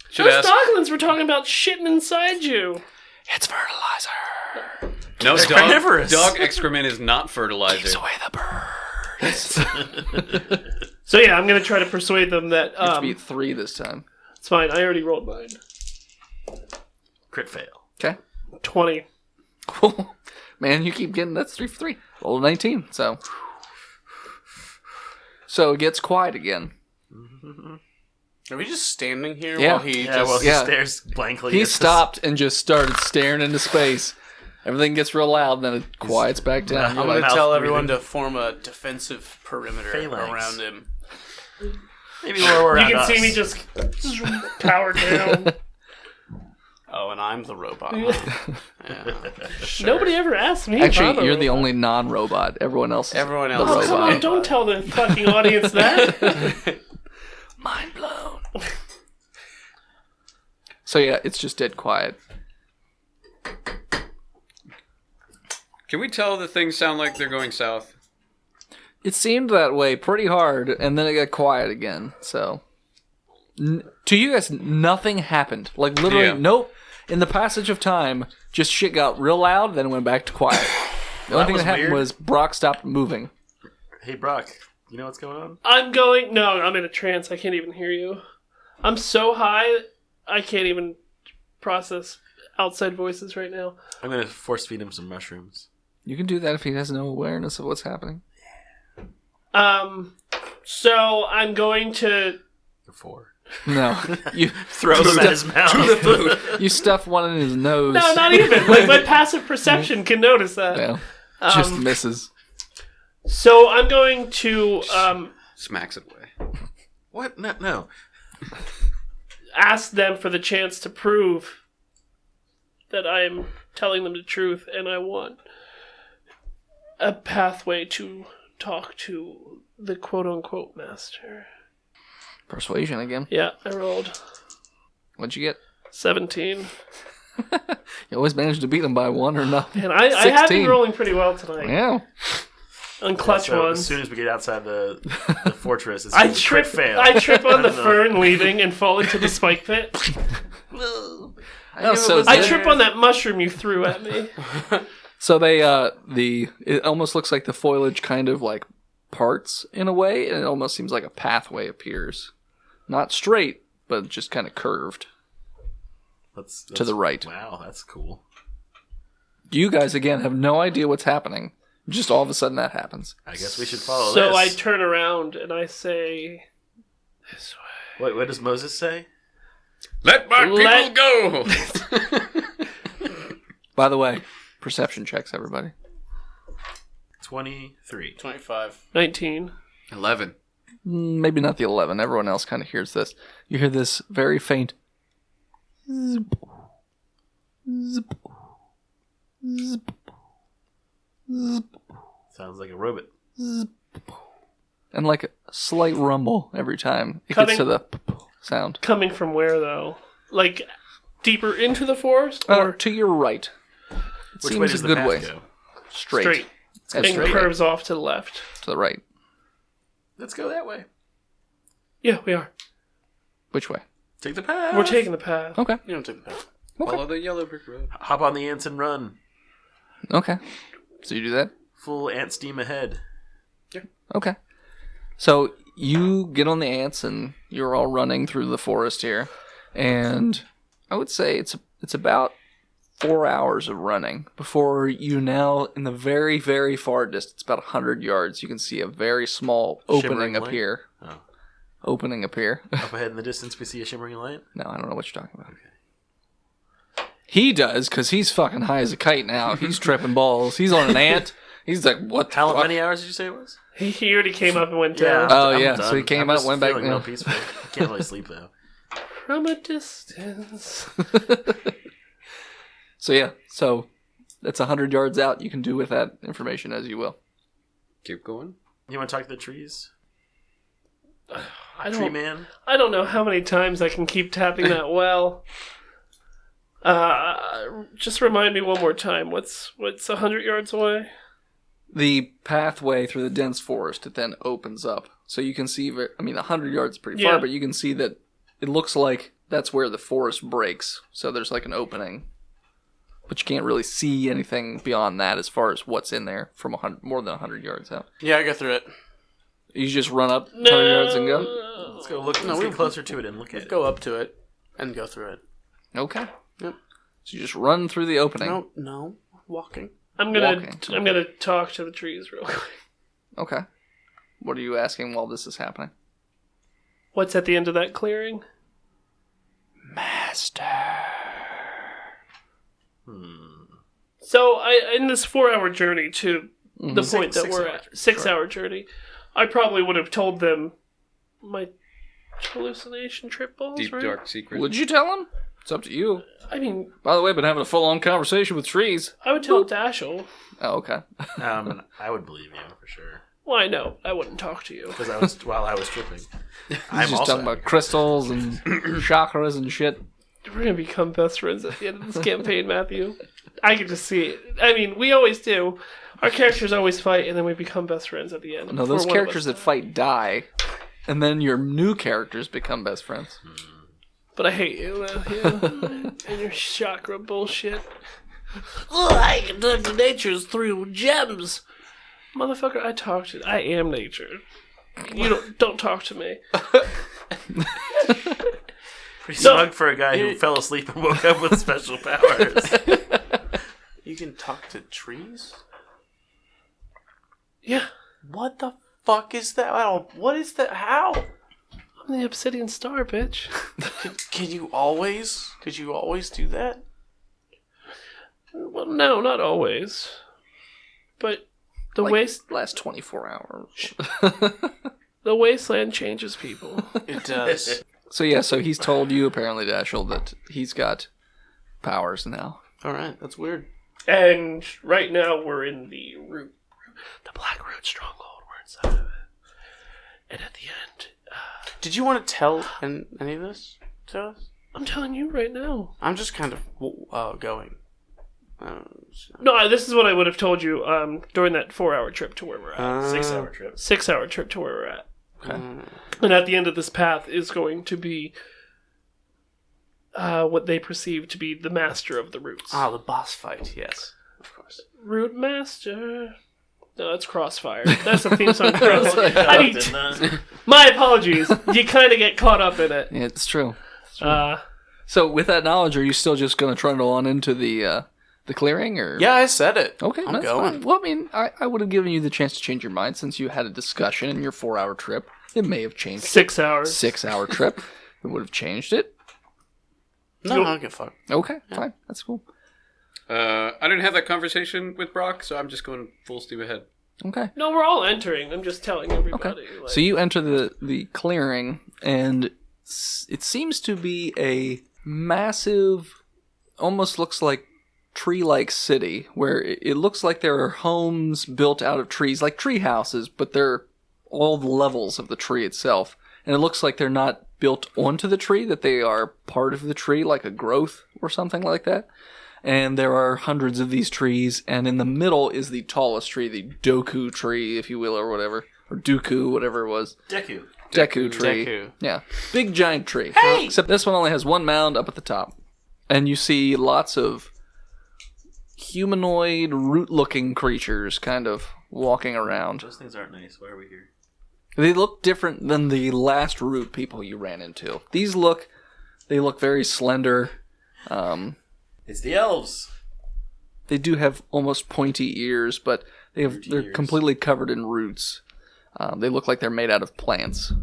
Should Those ask. doglins were talking about shitting inside you. It's fertilizer. No, They're carnivorous. dog excrement is not Keeps fertilizer. away the birds. So yeah, I'm gonna try to persuade them that You have to beat 3 this time. it's fine. I already rolled mine. Crit fail. Okay. 20. Cool. Man, you keep getting that's 3 for 3. Roll a 19. So it gets quiet again. Are we just standing here Yeah. while he Yeah, just... well, he yeah. stares blankly. He at us. stopped and just started staring into space. Everything gets real loud, and then it quiets back down. I'm You're going like, to tell Mouth everyone breathing. to form a defensive perimeter Phalanx. around him. Maybe we're around You can us. see me just power down. Oh, and I'm the robot. Yeah. Nobody ever asked me. if I'm Actually, a you're the robot. only non-robot. Everyone else is Everyone the else Oh, is come robot. on! Don't tell the fucking audience that. Mind blown. So yeah, it's just dead quiet. Can we tell that things sound like they're going south? It seemed that way pretty hard, and then it got quiet again. So, to you guys, nothing happened. Like literally, Yeah. nope. In the passage of time, just shit got real loud, then it went back to quiet. The only that thing was that happened weird. was Brock stopped moving. Hey, Brock, you know what's going on? No, I'm in a trance. I can't even hear you. I'm so high, I can't even process outside voices right now. I'm going to force feed him some mushrooms. You can do that if he has no awareness of what's happening. So I'm going to. Before. No, you Throw them at his mouth. you stuff one in his nose. No, not even. Like my passive perception can notice that. Yeah, just misses. So I'm going to Smacks it away. What? No. ask them for the chance to prove that I'm telling them the truth, and I want a pathway to talk to the quote-unquote master. Persuasion again. Yeah, I rolled What'd you get? 17. You always manage to beat him by 1 or nothing. And I have been 16. rolling pretty well tonight. Yeah. On clutch So ones. as soon as we get outside the fortress, it's I a crit trip fail. I trip on the don't know. fern leaving and fall into the spike pit. Oh, so I trip on that mushroom you threw at me. So they it almost looks like the foliage kind of like parts in a way, and it almost seems like a pathway appears. Not straight, but just kind of curved. That's to the right. Wow, that's cool. You guys again have no idea what's happening. Just all of a sudden that happens. I guess we should follow So this. I turn around and I say, "This way." What does Moses say? Let my Let- people go! By the way, perception checks, everybody. 23. 25. 19. 11. Maybe not the 11. Everyone else kind of hears this. You hear this very faint zip, zip, zip, zip, Sounds like a robot. zip, and like a slight rumble every time it Coming- gets to the sound. Coming from where, though? Like, deeper into the forest? Or To your right. It Which way seems does a the good path way. go? Straight. straight? That's And straight. curves off to the left. To the right. Let's go that way. Yeah, we are. Which way? Take the path. We're taking the path. Okay. You don't take the path. Follow the yellow brick road. Hop on the ants and run. Okay. So you do that? Full ant steam ahead. Okay. So you get on the ants and you're all running through the forest here. And I would say it's about 4 hours of running before you now, in the very, very far distance, about 100 yards, you can see a very small opening Shimmering light? appear. Oh. Opening appear. Up ahead in the distance, we see a shimmering light. No, I don't know what you're talking about. He does, because he's fucking high as a kite now. He's tripping balls. He's on an ant. He's like, what the How fuck? many hours did you say it was? He already came up and went down. Oh, I'm yeah, done. so he came I'm out, just went back feeling down. real peaceful. I can't really sleep though. From a distance. So yeah, so that's 100 yards out. You can do with that information as you will. Keep going. You want to talk to the trees? Tree man. I don't know how many times I can keep tapping that well. Just remind me one more time. What's 100 yards away? The pathway through the dense forest, it then opens up. So you can see, 100 yards is pretty far, but you can see that it looks like that's where the forest breaks. So there's like an opening. But you can't really see anything beyond that as far as what's in there from more than 100 yards out. Yeah, I go through it. You just run up 100 yards and go? Let's go look. Let's get closer to it and look at Let's it. go up to it and go through it. Okay. Yep. So you just run through the opening. No. Walking. I'm gonna talk to the trees real quick. Okay. What are you asking while this is happening? What's at the end of that clearing? Master. So in this 4-hour journey to the point that we're at, 6-hour journey, I probably would have told them my hallucination trip balls, Deep right? dark secret. Would you tell him? It's up to you. I mean, By the way, I've been having a full-on conversation with trees. I would tell Dashel. Oh, okay. I would believe you for sure. Well, I know. I wouldn't talk to you. Because while I was tripping. I'm just talking about crystals and chakras and shit. We're going to become best friends at the end of this campaign, Matthew. I can just see it. I mean, we always do. Our characters always fight, and then we become best friends at the end. No, those characters that fight die, and then your new characters become best friends. But I hate you, Matthew. And your chakra bullshit. Oh, I can talk to natures through gems. Motherfucker, I am nature. You don't talk to me. Pretty smug for a guy who fell asleep and woke up with special powers. You can talk to trees? Yeah. What the fuck is that? What is that? How? I'm the obsidian star, bitch. Could you always do that? Well, no, not always. But the Last 24 hours. the wasteland changes people. It does. So he's told you, apparently, Dashel, that he's got powers now. Alright, that's weird. And right now we're in the Black Root Stronghold. We're inside of it. And at the end... Did you want to tell any of this to us? I'm telling you right now. I'm just kind of going. No, this is what I would have told you during that 4-hour trip to where we're at. 6-hour trip. 6-hour trip to where we're at. Okay. And at the end of this path is going to be what they perceive to be the master of the roots. Ah, the boss fight, yes. Of course. Root master. No, that's Crossfire. That's a theme song. My apologies. You kind of get caught up in it. Yeah, it's true. So with that knowledge, are you still just going to trundle on into the clearing, or? Yeah, I said it. Okay, I'm that's going. fine. Well, I mean, I would have given you the chance to change your mind since you had a discussion in your 4-hour trip. It may have changed. 6 hours. 6-hour trip. It would have changed it. No, I don't give a fuck. Okay, fine. That's cool. I didn't have that conversation with Brock, so I'm just going full steam ahead. Okay. No, we're all entering. I'm just telling everybody. Okay. So you enter the clearing, and it seems to be a massive, almost looks like tree-like city, where it looks like there are homes built out of trees, like tree houses, but they're all the levels of the tree itself. And it looks like they're not built onto the tree, that they are part of the tree, like a growth or something like that. And there are hundreds of these trees, and in the middle is the tallest tree, the Doku tree, if you will, or whatever. Or Dooku, whatever it was. Deku tree. Deku. Yeah. Big giant tree. Hey! Except this one only has one mound up at the top. And you see lots of humanoid, root-looking creatures kind of walking around. Those things aren't nice. Why are we here? They look different than the last root people you ran into. They look very slender. It's the elves. They do have almost pointy ears, but they're completely covered in roots. They look like they're made out of plants.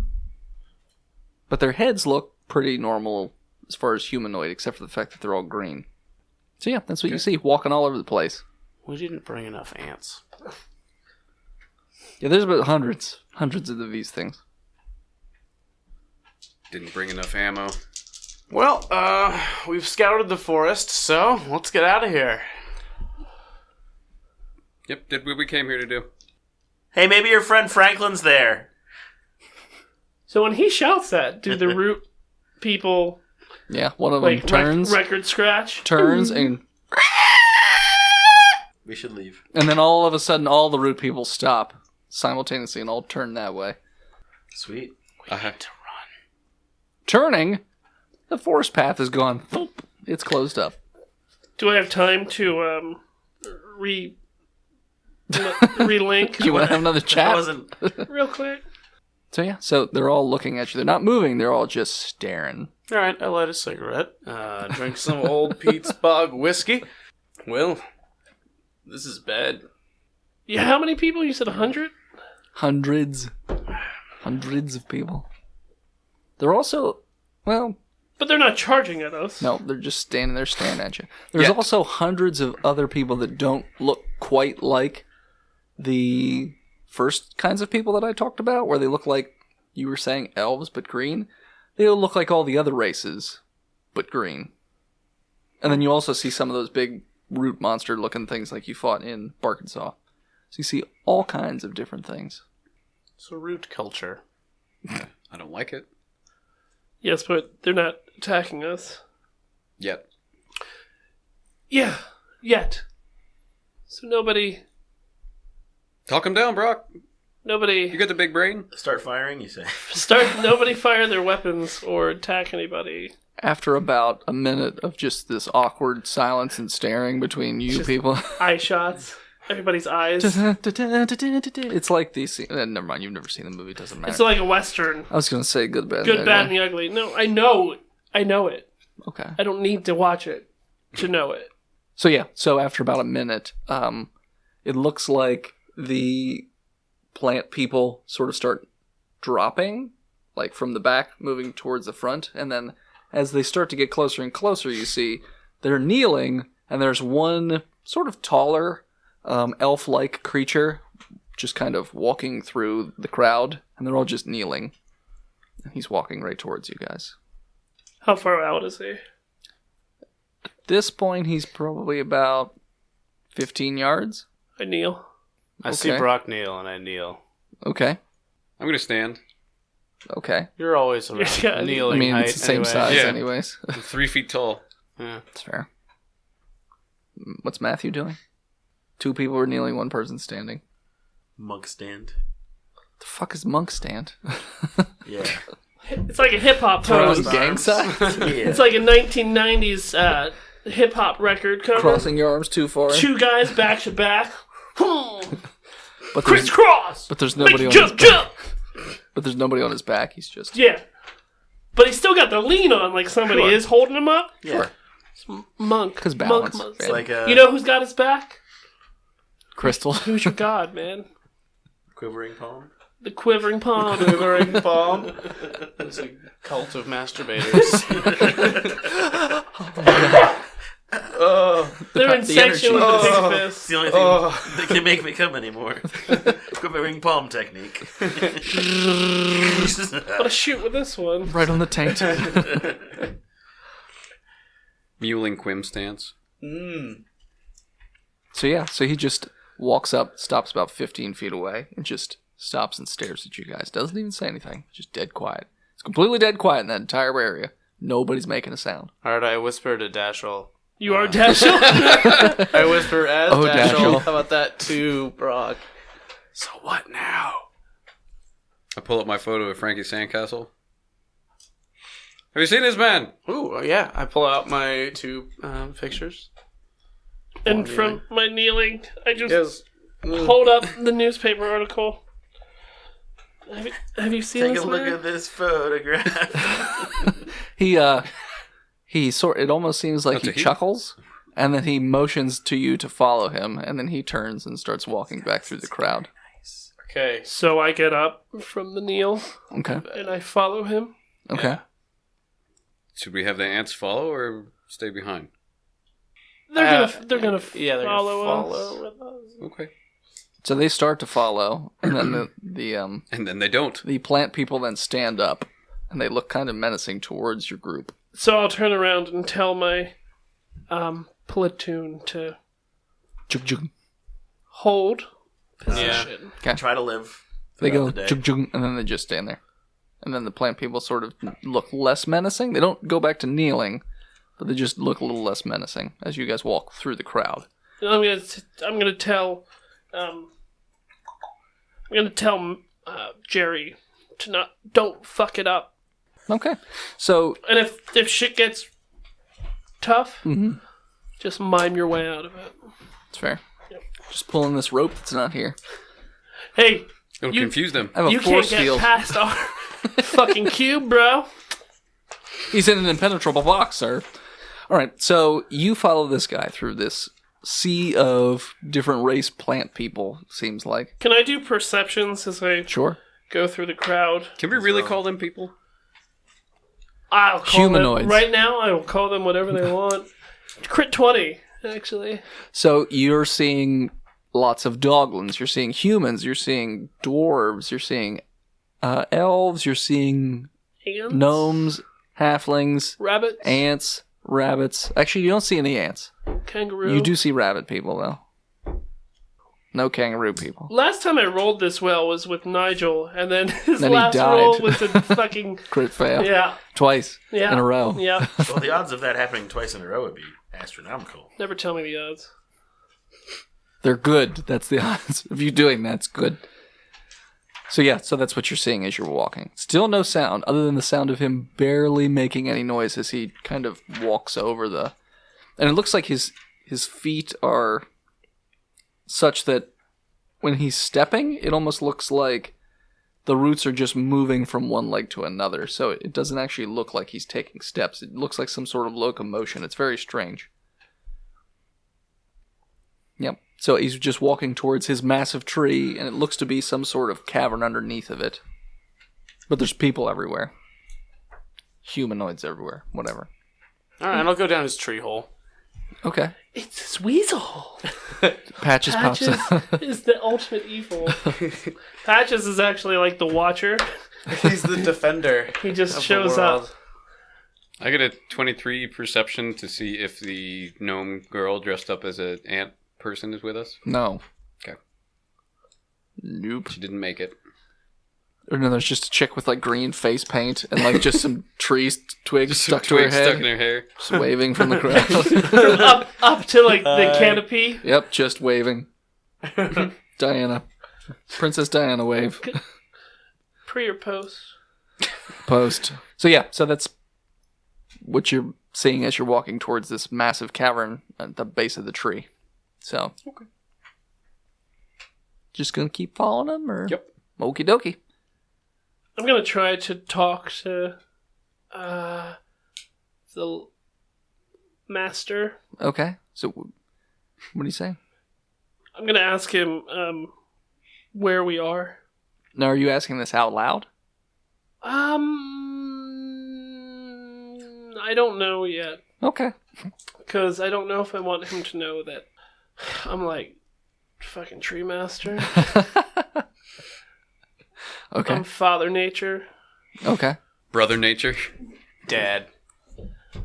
But their heads look pretty normal as far as humanoid, except for the fact that they're all green. So yeah, that's what you see, walking all over the place. We didn't bring enough ants. Yeah, there's about hundreds of these things. Didn't bring enough ammo. Well, we've scouted the forest, so let's get out of here. Yep, did what we came here to do. Hey, maybe your friend Franklin's there. So when he shouts that, do the root people Yeah, one of them turns, record scratch, and We should leave. and then all of a sudden, all the root people stop simultaneously and all turn that way. Sweet. I have Turning, the forest path is gone. Boop. It's closed up. Do I have time to relink Do you want to have another That chat? wasn't. real quick? So yeah, so they're all looking at you. They're not moving. They're all just staring. All right, I light a cigarette. Drink some old Pete's Bog whiskey. Well, this is bad. Yeah, how many people? You said 100? Hundreds of people. They're also, well, But they're not charging at us. no, they're just standing there staring at you. There's Yet. also hundreds of other people that don't look quite like the first kinds of people that I talked about, where they look like, you were saying, elves, but green. They all look like all the other races, but green. And then you also see some of those big root monster-looking things like you fought in Arkansas. So you see all kinds of different things. So root culture. I don't like it. Yes, but they're not attacking us. Yet. Yeah, yet. So nobody... Talk him down, Brock. Nobody... You got the big brain? Start firing, you say? Nobody fire their weapons or attack anybody. After about a minute of just this awkward silence and staring between you people, Eye shots. Everybody's eyes. it's like the scene. Never mind, you've never seen the movie. It doesn't matter. It's like a Western. I was gonna say good, bad, Good, and bad, and ugly. the ugly. No, I know it. Okay. I don't need to watch it to know it. So yeah. So after about a minute, it looks like the plant people sort of start dropping, like from the back, moving towards the front, and then as they start to get closer and closer, you see they're kneeling, and there's one sort of taller, elf-like creature just kind of walking through the crowd, and they're all just kneeling. And he's walking right towards you guys. How far out is he? At this point, he's probably about 15 yards. I kneel. I see Okay. Brock kneel, and I kneel. Okay. I'm going to stand. Okay. You're always around Yeah, kneeling I mean, height it's the same anyway. size Yeah. anyways. I'm 3 feet tall. Yeah. That's fair. What's Matthew doing? 2 people are kneeling, 1 person standing. Monk stand. The fuck is monk stand? Yeah. It's like a hip hop Throwing pose. gang signs? Yeah. It's like a 1990s hip hop record cover. Crossing your arms too far. Two guys back to back. But there's, Crisscross. but there's nobody on Jump, his jump. But there's nobody on his back. He's just Yeah. But he's still got the lean on, like somebody is holding him up. Yeah. Monk. 'Cause balance. Monk. It's like a You know who's got his back? crystal. Who's your god, man? quivering palm. The quivering palm. Quivering palm. It's a cult of masturbators. They're in section with the big It's fist. the only thing that can make me come anymore. Quivering palm technique. Gotta shoot with this one. Right on the taint. Mewling Quim stance. So yeah, so he just walks up, stops about 15 feet away, and just stops and stares at you guys. Doesn't even say anything. Just dead quiet. It's completely dead quiet in that entire area. Nobody's making a sound. Alright, I whisper to Dashel. You are Dashel? I whisper as Oh, Dashel. Dashel. How about that to Brock? So what now? I pull up my photo of Frankie Sandcastle. Have you seen this man? Ooh, yeah. I pull out my 2 pictures. And from my kneeling, I just Yes. hold up the newspaper article. Have you seen Take this a look man? at this photograph. It almost seems like That's he a he. chuckles, and then he motions to you to follow him, and then he turns and starts walking back through the crowd. Okay. So I get up from the kneel Okay. and I follow him. Okay. Should we have the ants follow or stay behind? They're gonna yeah, they're gonna follow follow. with us. Okay. So they start to follow, and then And then they don't. the plant people then stand up, and they look kind of menacing towards your group. So I'll turn around and tell my platoon to Jug jug. hold position. Try to live. They go throughout the day. jug jug, and then they just stand there. and then the plant people sort of look less menacing. They don't go back to kneeling, but they just look a little less menacing as you guys walk through the crowd. I'm gonna tell Jerry to don't fuck it up. Okay, so And if shit gets tough, just mime your way out of it. it's fair. Just pulling this rope that's not here. Hey, It'll confuse them. I have a you can't force get field. past our fucking cube, bro. He's in an impenetrable box, sir. All right, so you follow this guy through this sea of different race plant people, seems like. Can I do perceptions as I Sure. go through the crowd? Can we really call them people? I'll call Humanoids. them right now. I will call them whatever they want. Crit 20, actually. So you're seeing lots of doglins. You're seeing humans. You're seeing dwarves. You're seeing elves. You're seeing Ants? gnomes, halflings, Rabbits? ants, rabbits. Actually, you don't see any ants. Kangaroo? You do see rabbit people, though. No kangaroo people. Last time I rolled this well was with Nigel, and then his Then he last died. roll was a fucking... Crit fail. Yeah. Twice Yeah. in a row. Yeah. Well, the odds of that happening twice in a row would be astronomical. Never tell me the odds. They're good. That's the odds of you doing that's good. So yeah, so that's what you're seeing as you're walking. Still no sound, other than the sound of him barely making any noise as he kind of walks over the... And it looks like his feet are such that when he's stepping, it almost looks like the roots are just moving from one leg to another. So it doesn't actually look like he's taking steps. It looks like some sort of locomotion. It's very strange. Yep. So he's just walking towards his massive tree, and it looks to be some sort of cavern underneath of it. But there's people everywhere. Humanoids everywhere. Whatever. Alright, I'll go down his tree hole. Okay. It's his weasel. Patches pops Patches up. is the ultimate evil. Patches is actually like the watcher. He's the defender. He just of the shows up. world. I get a 23 perception to see if the gnome girl dressed up as an ant person is with us. No. Okay. Nope. She didn't make it. Or no, there's just a chick with like green face paint and like just some trees twigs Some stuck to her twigs head. stuck in her hair. Just waving from the crowd. up to like the canopy. Yep, just waving. Diana. Princess Diana wave. Pre or post? Post. So yeah, so that's what you're seeing as you're walking towards this massive cavern at the base of the tree. So. Okay. Just gonna keep following him, or? Yep. Okie dokie. I'm gonna try to talk to the master. Okay. So, what do you say? I'm gonna ask him where we are. Now, are you asking this out loud? I don't know yet. Okay. Because I don't know if I want him to know that I'm like fucking tree master. Okay. I'm Father Nature. Okay. Brother Nature. Dad.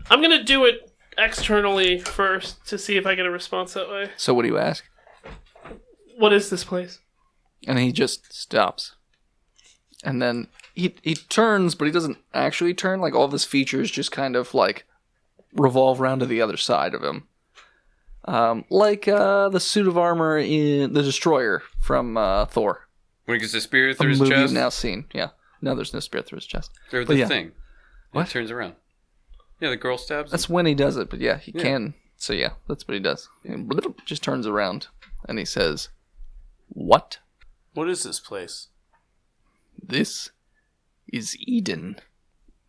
I'm gonna do it externally first to see if I get a response that way. So, what do you ask? What is this place? And he just stops. And then he turns, but he doesn't actually turn. Like, all of his features just kind of, like, revolve around to the other side of him. Like the suit of armor in The Destroyer from Thor. When he gets a spear A through his movie chest. you've now seen. Yeah. No, there's no spear through his chest. Or But the yeah. thing. What? It turns around. Yeah, the girl stabs him. That's when he does it, but yeah, he Yeah. can. So yeah, that's what he does. He just turns around and he says, "What? What is this place? This is Eden,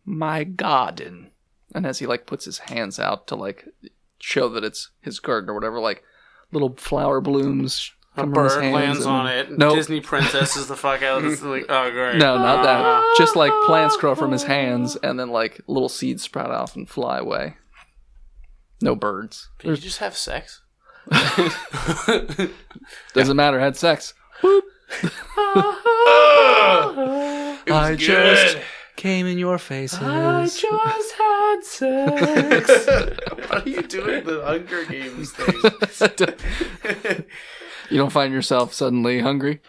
my garden." And as he like puts his hands out to like show that it's his garden or whatever, like little flower blooms A come from his bird hands lands and- on it. And Nope. Disney princesses the fuck out. It's like, oh, great. No, not that. Just like plants grow from his hands, and then like little seeds sprout off and fly away. No birds. Did you just have sex? Doesn't matter. Had sex. I just came in your faces. I just had sex. What are you doing the Hunger Games thing? You don't find yourself suddenly hungry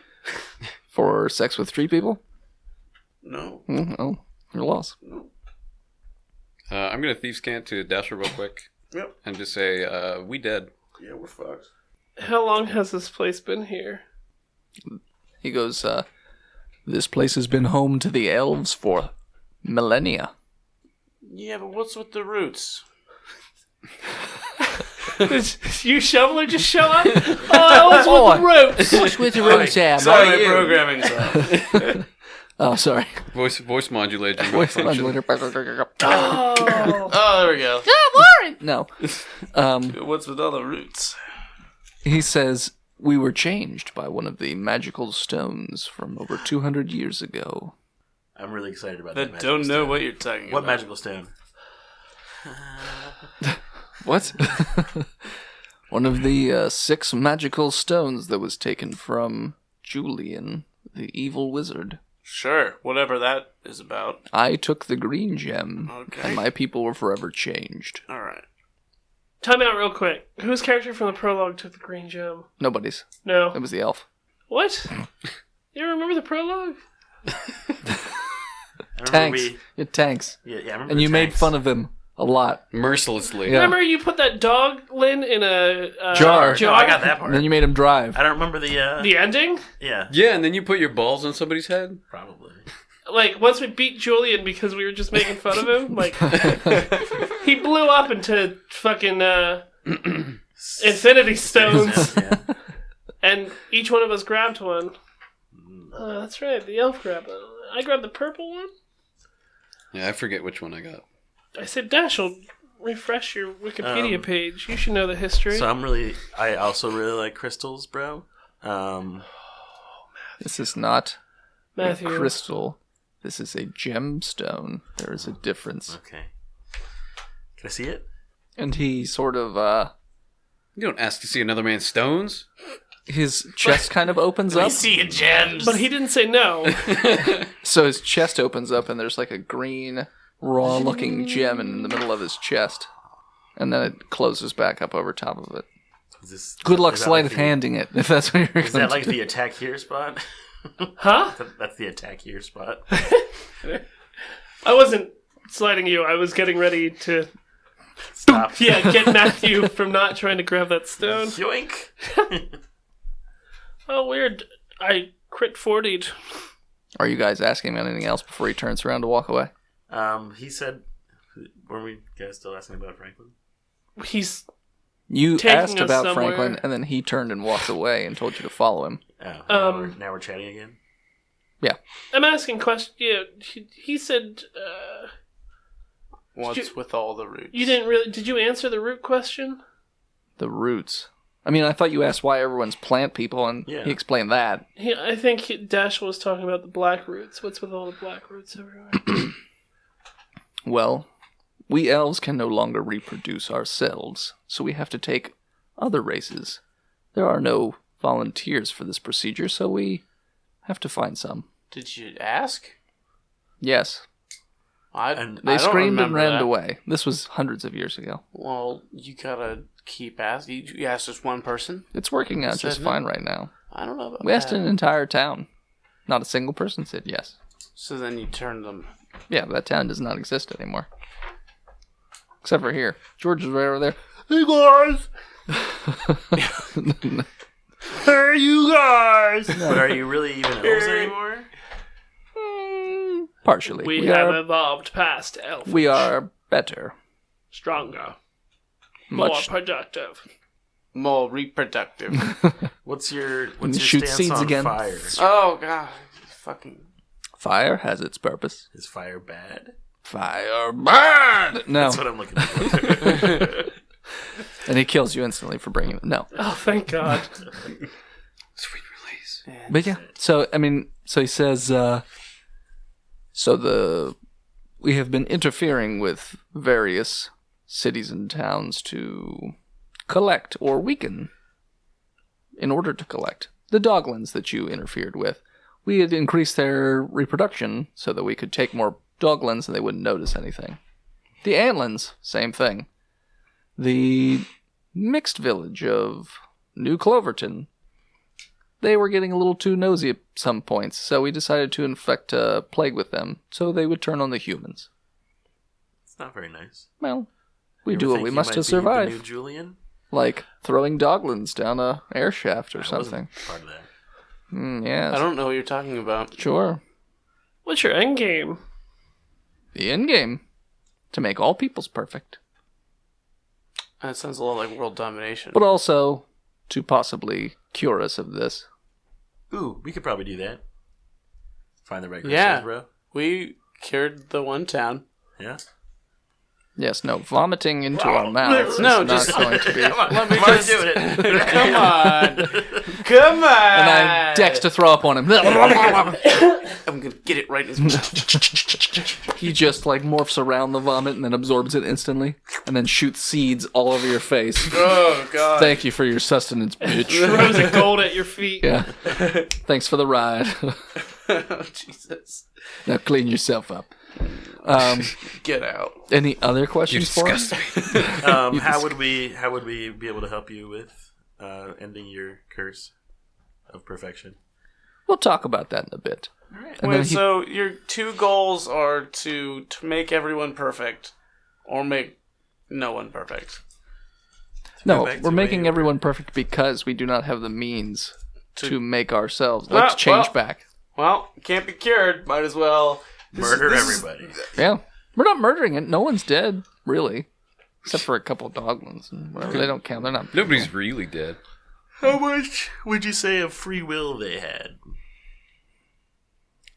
for sex with tree people? No. Oh, your loss. I'm gonna thief scan to Dasher real quick. Yep. And just say, we dead. Yeah, we're fucked. How long has this place been here? He goes, this place has been home to the elves for millennia. Yeah, but what's with the roots? Did you shoveler just show up? Oh, I was with the ropes. What's with the road, Sam? Sorry, my programming's off. Oh, sorry. Voice modulator. Voice malfunction. modulator. Oh, there we go. No. What's with all the roots? He says, we were changed by one of the magical stones from over 200 years ago. I'm really excited about That that. don't know what you're talking What about. magical stone? What? One of the 6 magical stones that was taken from Julian, the evil wizard. Sure, whatever that is about. I took the green gem, Okay. and my people were forever changed. All right. Time out real quick. Whose character from the prologue took the green gem? Nobody's. No. It was the elf. What? You don't remember the prologue? Tanks. It tanks. Yeah, I remember. And you made fun of him a lot. Mercilessly. Yeah. Remember you put that dog, Lynn, in a Jar. No, I got that part. And then you made him drive. I don't remember the. The ending? Yeah, Yeah, and then you put your balls on somebody's head? probably. Like, once we beat Julian because we were just making fun of him, like, he blew up into fucking Infinity Stones, Yeah. and each one of us grabbed one. That's right, the elf grabbed it. I grabbed the purple one. Yeah, I forget which one I got. I said, Dash'll refresh your Wikipedia page. You should know the history. So I also really like crystals, bro. This is not Matthew. a crystal. This is a gemstone. There is a difference. Okay. Can I see it? And he sort of, You don't ask to see another man's stones. his chest kind of opens up. See your gems. But he didn't say no. So his chest opens up and there's like a green, raw-looking gem in the middle of his chest. And then it closes back up over top of it. Good luck sleight of handing it, if that's what you're Is going that to like do. the attack here spot? Huh? That's the attack here spot. I wasn't sliding you. I was getting ready to, Stop. get Matthew from not trying to grab that stone. Yoink. Oh, weird. I crit 40'd. Are you guys asking him anything else before he turns around to walk away? He said, were we guys still asking about Franklin? He's You Taking asked us about somewhere. Franklin, and then he turned and walked away and told you to follow him. Oh, now we're chatting again? Yeah. I'm asking questions. Yeah, he said, What's with all the roots? you didn't really, did you answer the root question? The roots. I mean, I thought you asked why everyone's plant people, and Yeah. he explained that. I think Dash was talking about the black roots. What's with all the black roots everywhere? Well, we elves can no longer reproduce ourselves, so we have to take other races. There are no volunteers for this procedure, so we have to find some. Did you ask? Yes. I They don't screamed and remember ran that. away. This was hundreds of years ago. Well, you gotta keep asking. You asked just one person? It's working out just Said fine right now. I don't know about We asked that. an entire town. Not a single person said yes. So then you turned them. Yeah, that town does not exist anymore. Except for here. George is right over there. Hey guys! Hey, you guys! But are you really even elves anymore? Partially. We have evolved past elf. We are better. Stronger. More Much. productive. More reproductive. What's your shoot stance seeds on again. fire? Oh, God. Fucking. Fire has its purpose. Is fire bad? Fire burn! No. That's what I'm looking for. And he kills you instantly for bringing it. No. Oh, thank God. Sweet release. But yeah. So, I mean, so he says, we have been interfering with various cities and towns to collect or weaken in order to collect the doglins that you interfered with. We had increased their reproduction so that we could take more doglins and they wouldn't notice anything. The antlins, same thing. The mixed village of New Cloverton, they were getting a little too nosy at some points, so we decided to infect a plague with them, so they would turn on the humans. It's not very nice. Well, we You do ever what think we he must might to be the survive. new Julian? Like throwing doglins down a air shaft or I something. wasn't part of that. Yes. I don't know what you're talking about. Sure. What's your end game? The end game. To make all peoples perfect. That sounds a lot like world domination. But also to possibly cure us of this. Ooh, we could probably do that. Find the right crystals, Yeah. bro. We cured the one town. Yeah. Yes, no, vomiting into our mouths No, is just- not going to be... Let me Mark's just... doing it. Come on. Come on. And I dex to throw up on him. I'm going to get it right in his mouth. He just like morphs around the vomit and then absorbs it instantly. And then shoots seeds all over your face. Oh, God. Thank you for your sustenance, bitch. Throws a gold at your feet. Yeah. Thanks for the ride. Oh, Jesus. Now clean yourself up. Get out. Any other questions for us? How would we be able to help you with ending your curse of perfection? We'll talk about that in a bit. And Wait, then so your two goals are to make everyone perfect or make no one perfect? No, back we're to making where- everyone perfect because we do not have the means to make ourselves. Well, Let's change well. back. Well, can't be cured. Might as well Murder this is- everybody. Yeah. We're not murdering it. No one's dead, really. Except for a couple of doglins and whatever. They don't count. They're not. Nobody's really dead. How much would you say of free will they had?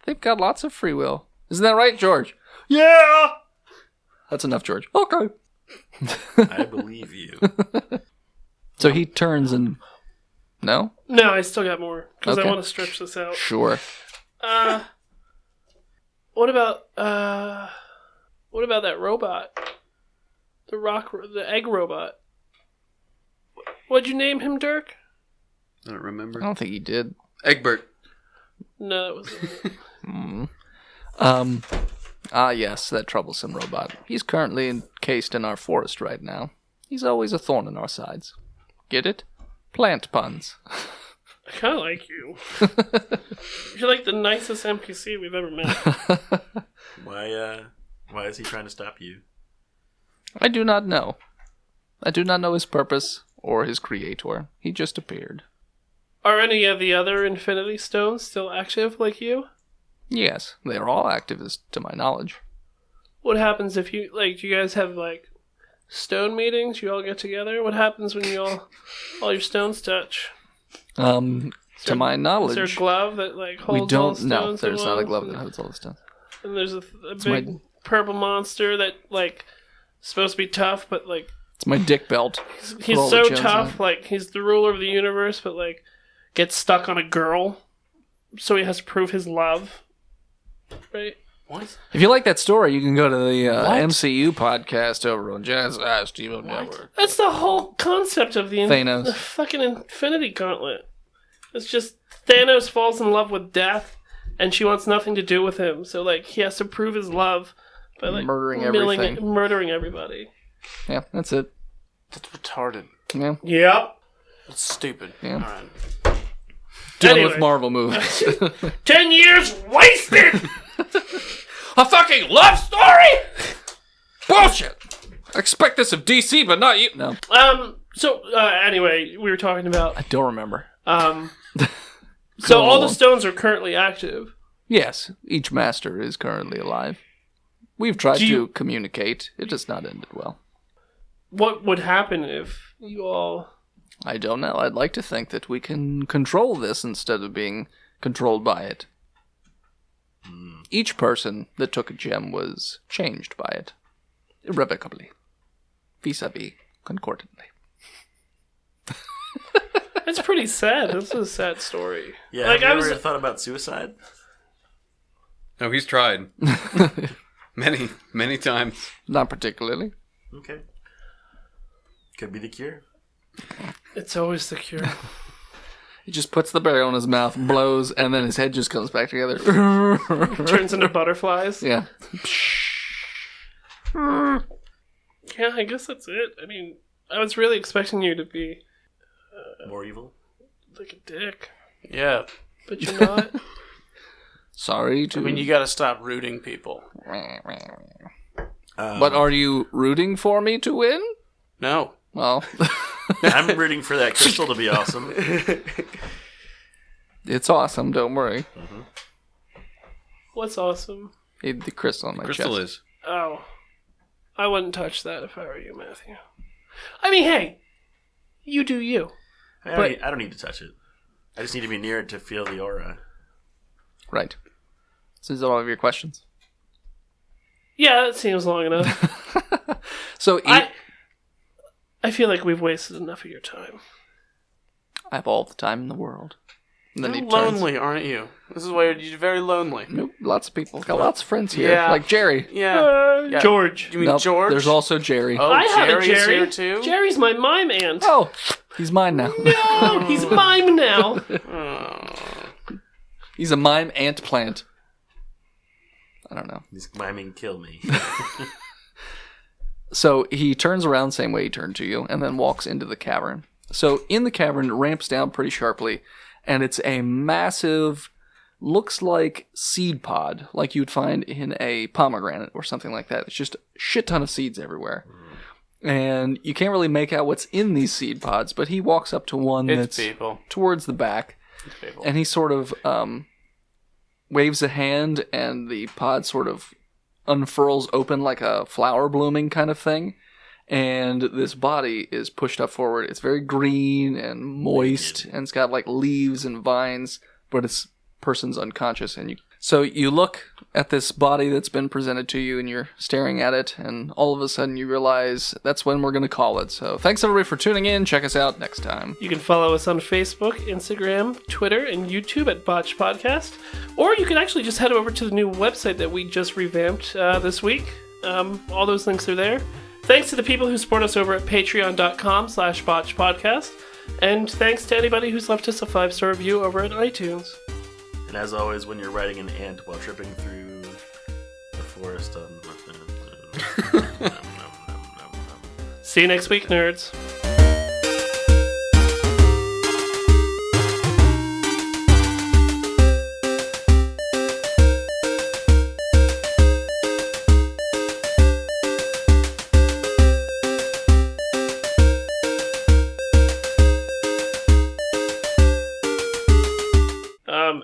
They've got lots of free will. Isn't that right, George? Yeah! That's enough, George. Okay. I believe you. So he turns and... No? No, I still got more because Okay. I want to stretch this out. Sure. What about that robot? The egg robot. What'd you name him, Dirk? I don't remember. I don't think he did. Egbert. No, that wasn't it. Yes, that troublesome robot. He's currently encased in our forest right now. He's always a thorn in our sides. Get it? Plant puns. I kind of like you. You're like the nicest NPC we've ever met. Why is he trying to stop you? I do not know. I do not know his purpose or his creator. He just appeared. Are any of the other Infinity Stones still active like you? Yes, they are all activists, to my knowledge. What happens if you, do you guys have, stone meetings? You all get together? What happens when you all your stones touch? To my knowledge, Is there a glove that, holds we don't all the stones know. at There's not a once? glove that holds all the stones. And there's a my- big purple monster that, supposed to be tough, but, It's my dick belt. he's all the so gems tough, on he's the ruler of the universe, but, gets stuck on a girl, so he has to prove his love. Right? What? If you like that story, you can go to the MCU podcast over on Jazz Steven Network. That's the whole concept of the Thanos. fucking Infinity Gauntlet. It's just Thanos falls in love with death, and she wants nothing to do with him. So he has to prove his love by Murdering milling everything. murdering everybody. Yeah, that's it. That's retarded. Yeah, Yep. That's stupid. Yeah. All right. done Anyway. with Marvel movies. 10 years wasted. A fucking love story? Bullshit. I expect this of DC, but not you. No, So anyway, we were talking about I don't remember. So all the on. stones are currently active. Yes, each master is currently alive. We've tried to communicate. It has not ended well. What would happen if you all... I don't know. I'd like to think that we can control this instead of being controlled by it. Each person that took a gem was changed by it. Irrevocably. Vis-a-vis. Concordantly. That's pretty sad. That's a sad story. Yeah, Like, have I you was- ever thought about suicide? No, he's tried. many, many times. Not particularly. Okay. Could be the cure. It's always the cure. He just puts the berry on his mouth, blows, and then his head just comes back together. Turns into butterflies. Yeah. Yeah, I guess that's it. I mean, I was really expecting you to be More evil? like a dick. Yeah. But you're not. Sorry to. I mean, you gotta stop rooting people. But are you rooting for me to win? No. Well, I'm rooting for that crystal to be awesome. it's awesome. Don't worry. What's awesome? The crystal on my Crystal chest. is. Oh. I wouldn't touch that if I were you, Matthew. I mean, hey. You do you. I don't need to touch it. I just need to be near it to feel the aura. Right. So is that all of your questions? Yeah, that seems long enough. So I feel like we've wasted enough of your time. I have all the time in the world. And then You're he turns. lonely, aren't you? This is why you're very lonely. Nope, lots of people. Got lots of friends here. Yeah. Like Jerry. Yeah. George. You mean Nope, George? There's also Jerry. Oh, I have Jerry's a Jerry. here too? Jerry's my mime aunt. Oh, he's mine now. No, he's mime now. He's a mime ant plant. I don't know. He's miming kill me. So he turns around same way he turned to you and then walks into the cavern. So in the cavern, it ramps down pretty sharply, and it's a massive, looks like seed pod, like you'd find in a pomegranate or something like that. It's just a shit ton of seeds everywhere. And you can't really make out what's in these seed pods, but he walks up to one It's that's people. towards the back, People. and he sort of waves a hand, and the pod sort of unfurls open like a flower blooming kind of thing. And this body is pushed up forward. It's very green and moist, and it's got like leaves and vines, but this person's unconscious. So you look at this body that's been presented to you, and you're staring at it, and all of a sudden you realize that's when we're going to call it. So thanks everybody for tuning in. Check us out next time. You can follow us on Facebook, Instagram, Twitter, and YouTube at Botched Podcast. Or you can actually just head over to the new website that we just revamped this week. All those links are there. Thanks to the people who support us over at patreon.com/botchpodcast. And thanks to anybody who's left us a 5-star review over at iTunes. And as always, when you're riding an ant while tripping through the forest, See you next week, nerds.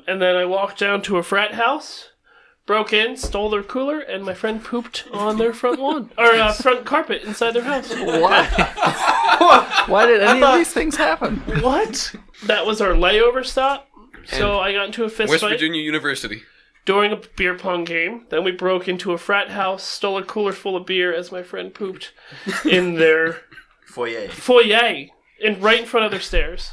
And then I walked down to a frat house, broke in, stole their cooler, and my friend pooped on their front lawn. Or front carpet inside their house. Why? Why did any of these things happen? What? That was our layover stop. So I got into a fist West fight Virginia University. during a beer pong game. Then we broke into a frat house, stole a cooler full of beer as my friend pooped in their foyer. foyer, right in front of their stairs.